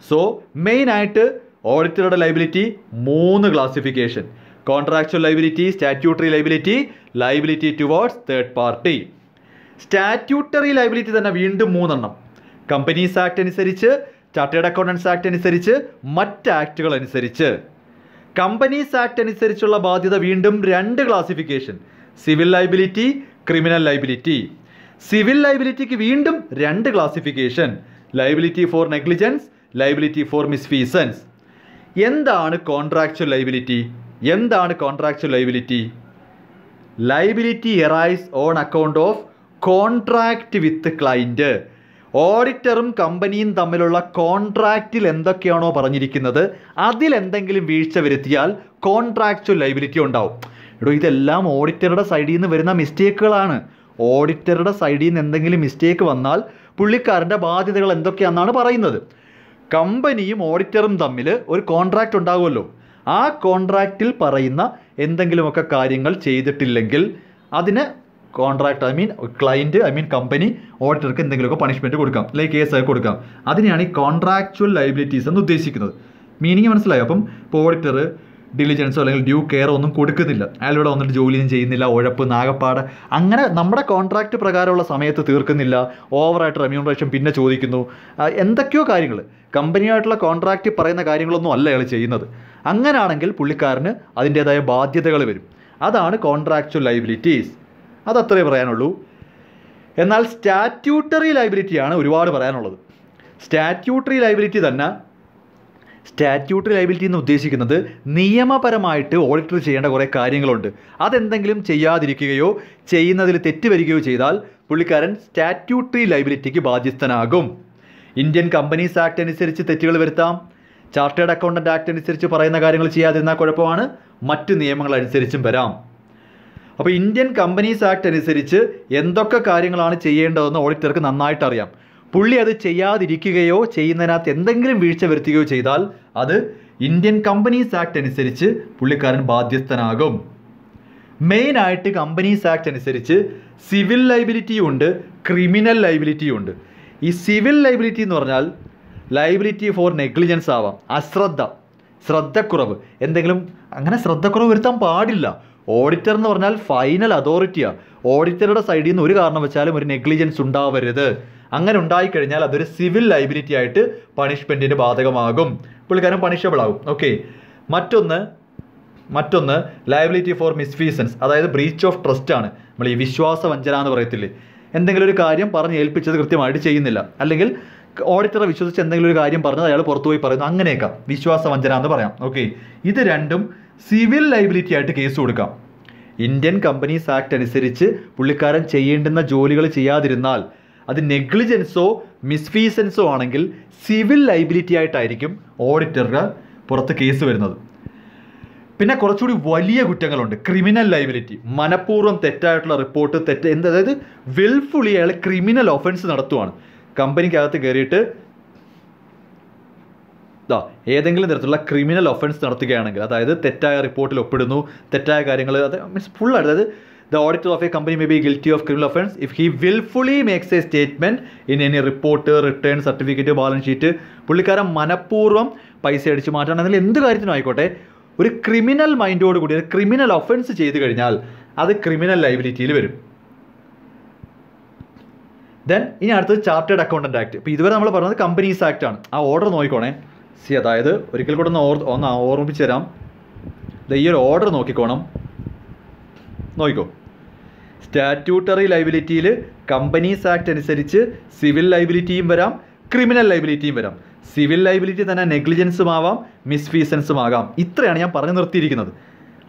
സോ മെയിനായിട്ട് ഓഡിറ്ററുടെ liability 3 classification: contractual liability, statutory liability, liability towards third party. Statutory liability തന്നെ വീണ്ടും 3 എണ്ണം, കമ്പനീസ് ആക്ട് അനുസരിച്ച്, ചാർട്ടേഡ് അക്കൗണ്ടൻസ് ആക്ട് അനുസരിച്ച്, മറ്റ് ആക്ടുകൾ അനുസരിച്ച്. കമ്പനീസ് ആക്ട് അനുസരിച്ചുള്ള ബാധ്യത വീണ്ടും 2 classification: civil liability, criminal liability. Civil ലയബിലിറ്റിക്ക് വീണ്ടും 2 classification: liability for negligence, liability for misfeasance. എന്താണ് കോൺട്രാക്ച്വൽ ലയബിലിറ്റി? എന്താണ് contractual liability? Liability arise on account of contract with client. ഓഡിറ്ററും കമ്പനിയും തമ്മിലുള്ള കോൺട്രാക്റ്റിൽ എന്തൊക്കെയാണോ പറഞ്ഞിരിക്കുന്നത് അതിലെന്തെങ്കിലും വീഴ്ച വരുത്തിയാൽ കോൺട്രാക്ച്വൽ ലയബിലിറ്റി ഉണ്ടാവും. ഇതെല്ലാം ഓഡിറ്ററുടെ സൈഡിൽ നിന്ന് വരുന്ന മിസ്റ്റേക്കുകളാണ്. ഓഡിറ്ററുടെ സൈഡിൽ നിന്ന് എന്തെങ്കിലും മിസ്റ്റേക്ക് വന്നാൽ പുള്ളിക്കാരൻ്റെ ബാധ്യതകൾ എന്തൊക്കെയാണെന്നാണ് പറയുന്നത്. കമ്പനിയും ഓഡിറ്ററും തമ്മിൽ ഒരു കോൺട്രാക്റ്റ് ഉണ്ടാകുമല്ലോ, ആ കോൺട്രാക്റ്റിൽ പറയുന്ന എന്തെങ്കിലുമൊക്കെ കാര്യങ്ങൾ ചെയ്തിട്ടില്ലെങ്കിൽ അതിന് കോൺട്രാക്ട് ക്ലയൻറ്റ് കമ്പനി ഓഡിറ്റർക്ക് എന്തെങ്കിലുമൊക്കെ പണിഷ്മെൻറ്റ് കൊടുക്കാം, അല്ലെങ്കിൽ കേസൊക്കെ കൊടുക്കാം. അതിനെയാണ് ഈ കോൺട്രാക്ച്വൽ ലയബിലിറ്റീസ് എന്ന് ഉദ്ദേശിക്കുന്നത്. മീനിങ് മനസ്സിലായോ? അപ്പം ഇപ്പോൾ ഓഡിറ്റർ ഡിലിജൻസോ അല്ലെങ്കിൽ ഡ്യൂ കെയറോ ഒന്നും കൊടുക്കുന്നില്ല, അയാളിവിടെ വന്നിട്ട് ജോലിയൊന്നും ചെയ്യുന്നില്ല, ഉഴപ്പ് നാഗപ്പാട് അങ്ങനെ നമ്മുടെ കോൺട്രാക്റ്റ് പ്രകാരമുള്ള സമയത്ത് തീർക്കുന്നില്ല, ഓവറായിട്ട് റെമ്യൂണറേഷൻ പിന്നെ ചോദിക്കുന്നു, എന്തൊക്കെയോ കാര്യങ്ങൾ കമ്പനിയായിട്ടുള്ള കോൺട്രാക്റ്റ് പറയുന്ന കാര്യങ്ങളൊന്നും അല്ല അയാൾ ചെയ്യുന്നത്. അങ്ങനെയാണെങ്കിൽ പുള്ളിക്കാരന് അതിൻ്റേതായ ബാധ്യതകൾ വരും. അതാണ് കോൺട്രാക്ച്വൽ ലയബിലിറ്റീസ്. അതത്രേ പറയാനുള്ളൂ. എന്നാൽ സ്റ്റാറ്റ്യൂട്ടറി ലയബിലിറ്റിയാണ് ഒരുപാട് പറയാനുള്ളത്. സ്റ്റാറ്റ്യൂട്ടറി ലയബിലിറ്റി തന്നെ, സ്റ്റാറ്റ്യൂട്ടറി ലയബിലിറ്റി എന്ന് ഉദ്ദേശിക്കുന്നത് നിയമപരമായിട്ട് ഓഡിറ്റർ ചെയ്യേണ്ട കുറേ കാര്യങ്ങളുണ്ട്. അതെന്തെങ്കിലും ചെയ്യാതിരിക്കുകയോ ചെയ്യുന്നതിൽ തെറ്റ് വരികയോ ചെയ്താൽ പുള്ളിക്കാരൻ സ്റ്റാറ്റ്യൂട്ടറി ലയബിലിറ്റിക്ക് ബാധ്യസ്ഥനാകും. ഇന്ത്യൻ കമ്പനീസ് ആക്ട് അനുസരിച്ച് തെറ്റുകൾ വരുത്താം, ചാർട്ടേഡ് അക്കൗണ്ടൻ്റ് ആക്ട് അനുസരിച്ച് പറയുന്ന കാര്യങ്ങൾ ചെയ്യാതിരുന്നാൽ കുഴപ്പമാണ്, മറ്റ് നിയമങ്ങൾ അനുസരിച്ചും വരാം. അപ്പോൾ ഇന്ത്യൻ കമ്പനീസ് ആക്ട് അനുസരിച്ച് എന്തൊക്കെ കാര്യങ്ങളാണ് ചെയ്യേണ്ടതെന്ന് ഓഡിറ്റർക്ക് നന്നായിട്ട് അറിയാം. പുള്ളി അത് ചെയ്യാതിരിക്കുകയോ ചെയ്യുന്നതിനകത്ത് എന്തെങ്കിലും വീഴ്ച വരുത്തുകയോ ചെയ്താൽ അത് ഇന്ത്യൻ കമ്പനീസ് ആക്ട് അനുസരിച്ച് പുള്ളിക്കാരൻ ബാധ്യസ്ഥനാകും. മെയിനായിട്ട് കമ്പനീസ് ആക്ട് അനുസരിച്ച് സിവിൽ ലയബിലിറ്റിയും ഉണ്ട്, ക്രിമിനൽ ലയബിലിറ്റിയും ഉണ്ട്. ഈ സിവിൽ ലയബിലിറ്റി എന്ന് പറഞ്ഞാൽ ലയബിലിറ്റി ഫോർ നെഗ്ലിജൻസ് ആവാം, ശ്രദ്ധക്കുറവ്, എന്തെങ്കിലും അങ്ങനെ ശ്രദ്ധക്കുറവ് വരുത്താൻ പാടില്ല. ഓഡിറ്റർ എന്ന് പറഞ്ഞാൽ ഫൈനൽ അതോറിറ്റിയാണ്. ഓഡിറ്ററുടെ സൈഡിൽ നിന്ന് ഒരു കാരണം വെച്ചാലും ഒരു നെഗ്ലിജൻസ് ഉണ്ടാവരുത്. അങ്ങനെ ഉണ്ടായിക്കഴിഞ്ഞാൽ അതൊരു സിവിൽ ലയബിലിറ്റി ആയിട്ട് പണിഷ്മെൻറ്റിന് ബാധകമാകും, പുള്ളിക്കാരൻ പണിഷബിൾ ആകും. ഓക്കെ. മറ്റൊന്ന് ലയബിലിറ്റി ഫോർ മിസ്ഫീസൻസ്, അതായത് ബ്രീച്ച് ഓഫ് ട്രസ്റ്റ് ആണ്. നമ്മൾ ഈ വിശ്വാസവഞ്ചന എന്ന് പറയത്തില്ലേ, എന്തെങ്കിലും ഒരു കാര്യം പറഞ്ഞ് ഏൽപ്പിച്ചത് കൃത്യമായിട്ട് ചെയ്യുന്നില്ല, അല്ലെങ്കിൽ ഓഡിറ്ററെ വിശ്വസിച്ച് എന്തെങ്കിലും ഒരു കാര്യം പറഞ്ഞത് അയാൾ പുറത്തുപോയി പറയുന്നു, അങ്ങനെയൊക്കെ വിശ്വാസവഞ്ചന എന്ന് പറയാം. ഓക്കെ. ഇത് രണ്ടും സിവിൽ ലയബിലിറ്റി ആയിട്ട് കേസ് കൊടുക്കാം. ഇന്ത്യൻ കമ്പനീസ് ആക്ട് അനുസരിച്ച് പുള്ളിക്കാരൻ ചെയ്യേണ്ടുന്ന ജോലികൾ ചെയ്യാതിരുന്നാൽ അത് നെഗ്ലിജൻസോ മിസ്ഫീസൻസോ ആണെങ്കിൽ സിവിൽ ലയബിലിറ്റി ആയിട്ടായിരിക്കും ഓഡിറ്ററുടെ പുറത്ത് കേസ് വരുന്നത്. പിന്നെ കുറച്ചുകൂടി വലിയ കുറ്റങ്ങളുണ്ട്, ക്രിമിനൽ ലയബിലിറ്റി. മനഃപൂർവ്വം തെറ്റായിട്ടുള്ള റിപ്പോർട്ട്, അതായത് വിൽഫുള്ളി അയാൾ ക്രിമിനൽ ഒഫൻസ് നടത്തുവാണ്. കമ്പനിക്കകത്ത് കയറിയിട്ട് ഏതെങ്കിലും തരത്തിലുള്ള ക്രിമിനൽ ഒഫൻസ് നടത്തുകയാണെങ്കിൽ, അതായത് തെറ്റായ റിപ്പോർട്ടിൽ ഒപ്പിടുന്നു, തെറ്റായ കാര്യങ്ങൾ, അത് മീൻസ് ഫുൾ, അതായത് the auditor of a company may be guilty of criminal offence if he willfully makes a statement in any report, return, certificate, balance sheet. പുള്ളിക്കാരൻ മനഃപൂർവ്വം പൈസ അടിച്ചു മാറ്റാൻ, അതിൽ എന്ത് കാര്യത്തിനും ആയിക്കോട്ടെ, ഒരു ക്രിമിനൽ മൈൻഡോട് കൂടി ഒരു ക്രിമിനൽ ഒഫൻസ് ചെയ്ത് കഴിഞ്ഞാൽ അത് ക്രിമിനൽ ലയബിലിറ്റിയിൽ വരും. ഇനി അടുത്തത് ചാർട്ടേഡ് അക്കൗണ്ടൻ്റ് ആക്ട്. ഇപ്പോൾ ഇതുവരെ നമ്മൾ പറഞ്ഞത് കമ്പനീസ് ആക്ട് ആണ്. ആ ഓർഡർ നോക്കിക്കോണേ. അതായത് ഒരിക്കൽ കൂടെ ഒന്ന് ഓർമ്മിപ്പിച്ച് തരാം. ഈ ഒരു ഓർഡർ നോക്കിക്കോണം. നോക്കിക്കോ. സ്റ്റാറ്റ്യൂട്ടറി ലൈബിലിറ്റിയിൽ കമ്പനീസ് ആക്ട് അനുസരിച്ച് സിവിൽ ലൈബിലിറ്റിയും വരാം, ക്രിമിനൽ ലൈബിലിറ്റിയും വരാം. സിവിൽ ലൈബിലിറ്റി തന്നെ നെഗ്ലിജൻസും ആവാം, മിസ്ഫീസൻസും ആകാം. ഇത്രയാണ് ഞാൻ പറഞ്ഞു നിർത്തിയിരിക്കുന്നത്.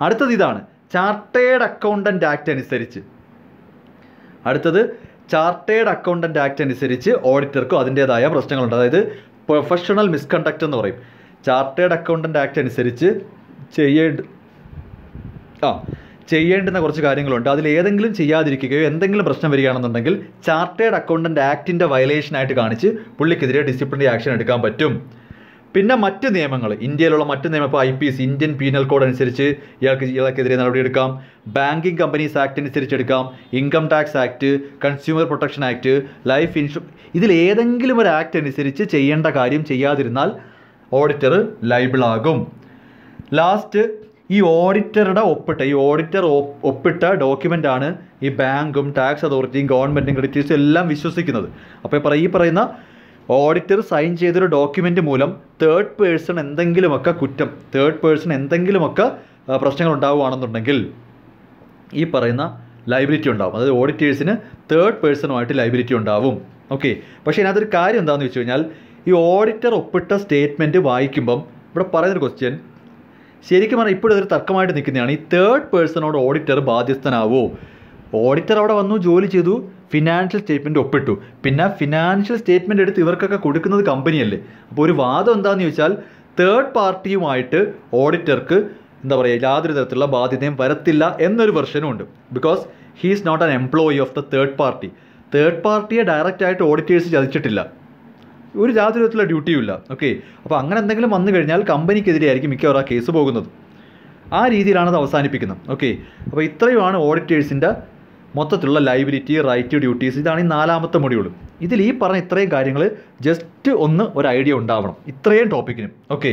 അടുത്തത് ഇതാണ്, ചാർട്ടേഡ് അക്കൗണ്ടൻറ്റ് ആക്ട് അനുസരിച്ച്. അടുത്തത് ചാർട്ടേഡ് അക്കൗണ്ടൻറ്റ് ആക്ട് അനുസരിച്ച് ഓഡിറ്റർക്കും അതിൻ്റേതായ പ്രശ്നങ്ങളുണ്ട്. അതായത് പ്രൊഫഷണൽ മിസ്കണ്ടക്റ്റ് എന്ന് പറയും. ചാർട്ടേഡ് അക്കൗണ്ടൻറ്റ് ആക്ട് അനുസരിച്ച് ചെയ്യേണ്ടുന്ന കുറച്ച് കാര്യങ്ങളുണ്ട്. അതിൽ ഏതെങ്കിലും ചെയ്യാതിരിക്കുകയോ എന്തെങ്കിലും പ്രശ്നം വരികയാണെന്നുണ്ടെങ്കിൽ ചാർട്ടേഡ് അക്കൗണ്ടൻറ്റ് ആക്ടിൻ്റെ വയലേഷനായിട്ട് കാണിച്ച് പുള്ളിക്കെതിരെ ഡിസിപ്ലിനറി ആക്ഷൻ എടുക്കാൻ പറ്റും. പിന്നെ മറ്റ് നിയമങ്ങൾ, ഇന്ത്യയിലുള്ള മറ്റ് നിയമം, ഇപ്പോൾ IPC ഇന്ത്യൻ പീനൽ കോഡ് അനുസരിച്ച് ഇയാൾക്കെതിരെ നടപടിയെടുക്കാം. ബാങ്കിങ് കമ്പനീസ് ആക്ട് അനുസരിച്ച് എടുക്കാം, income tax act, consumer protection act, life insurance. ഇതിലേതെങ്കിലും ഒരു ആക്ട് അനുസരിച്ച് ചെയ്യേണ്ട കാര്യം ചെയ്യാതിരുന്നാൽ ഓഡിറ്റർ ലൈബിളാകും. ലാസ്റ്റ് ഈ ഓഡിറ്റർ ഒപ്പിട്ട ഡോക്യുമെൻ്റാണ് ഈ ബാങ്കും ടാക്സ് അതോറിറ്റിയും ഗവൺമെൻറ്റും ക്രെഡിറ്റേഴ്സും എല്ലാം വിശ്വസിക്കുന്നത്. അപ്പോൾ ഈ പറയുന്ന ഓഡിറ്റർ സൈൻ ചെയ്തൊരു ഡോക്യുമെൻ്റ് മൂലം തേർഡ് പേഴ്സൺ എന്തെങ്കിലുമൊക്കെ പ്രശ്നങ്ങൾ ഉണ്ടാവുകയാണെന്നുണ്ടെങ്കിൽ ഈ പറയുന്ന ലൈബിലിറ്റി ഉണ്ടാവും. അതായത് ഓഡിറ്റേഴ്സിന് തേർഡ് പേഴ്സണുമായിട്ട് ലൈബിലിറ്റി ഉണ്ടാവും. ഓക്കെ. പക്ഷേ ഇതിനകത്തൊരു കാര്യം എന്താണെന്ന് വെച്ച് കഴിഞ്ഞാൽ, ഈ ഓഡിറ്റർ ഒപ്പിട്ട സ്റ്റേറ്റ്മെൻറ്റ് വായിക്കുമ്പം ഇവിടെ പറയുന്നൊരു ക്വസ്റ്റ്യൻ ശരിക്കും പറഞ്ഞാൽ ഇപ്പോഴും ഇതൊരു തർക്കമായിട്ട് നിൽക്കുന്നതാണ്. ഈ തേർഡ് പേഴ്സണോട് ഓഡിറ്റർ ബാധ്യസ്ഥനാവോ? ഓഡിറ്റർ അവിടെ വന്നു, ജോലി ചെയ്തു, ഫിനാൻഷ്യൽ സ്റ്റേറ്റ്മെൻറ്റ് ഒപ്പിട്ടു. പിന്നെ ഫിനാൻഷ്യൽ സ്റ്റേറ്റ്മെൻറ്റ് എടുത്ത് ഇവർക്കൊക്കെ കൊടുക്കുന്നത് കമ്പനിയല്ലേ. അപ്പോൾ ഒരു വാദം എന്താണെന്ന് ചോദിച്ചാൽ, തേർഡ് പാർട്ടിയുമായിട്ട് ഓഡിറ്റർക്ക് യാതൊരു തരത്തിലുള്ള ബാധ്യതയും വരത്തില്ല എന്നൊരു വെർഷനും ഉണ്ട്. Because he is not an employee of the third party. Third പാർട്ടിയെ ഡയറക്റ്റായിട്ട് ഓഡിറ്റേഴ്സ് ചതിച്ചിട്ടില്ല, ഒരു യാതൊരു തരത്തിലുള്ള ഡ്യൂട്ടിയും ഇല്ല. ഓക്കെ. അപ്പോൾ അങ്ങനെ എന്തെങ്കിലും വന്നു കഴിഞ്ഞാൽ കമ്പനിക്കെതിരെ ആയിരിക്കും മിക്കവാറും ആ കേസ് പോകുന്നത്. ആ രീതിയിലാണ് അത് അവസാനിപ്പിക്കുന്നത്. ഓക്കെ. അപ്പോൾ ഇത്രയുമാണ് ഓഡിറ്റേഴ്സിൻ്റെ മൊത്തത്തിലുള്ള ലൈബിലിറ്റി, റൈറ്റ്, ഡ്യൂട്ടീസ്. ഇതാണ് ഈ 4ാമത്തെ മൊഡ്യൂൾ. ഇതിൽ ഈ പറഞ്ഞ ഇത്രയും കാര്യങ്ങൾ ജസ്റ്റ് ഒരു ഐഡിയ ഉണ്ടാവണം ഇത്രയും ടോപ്പിക്കിനും. ഓക്കെ.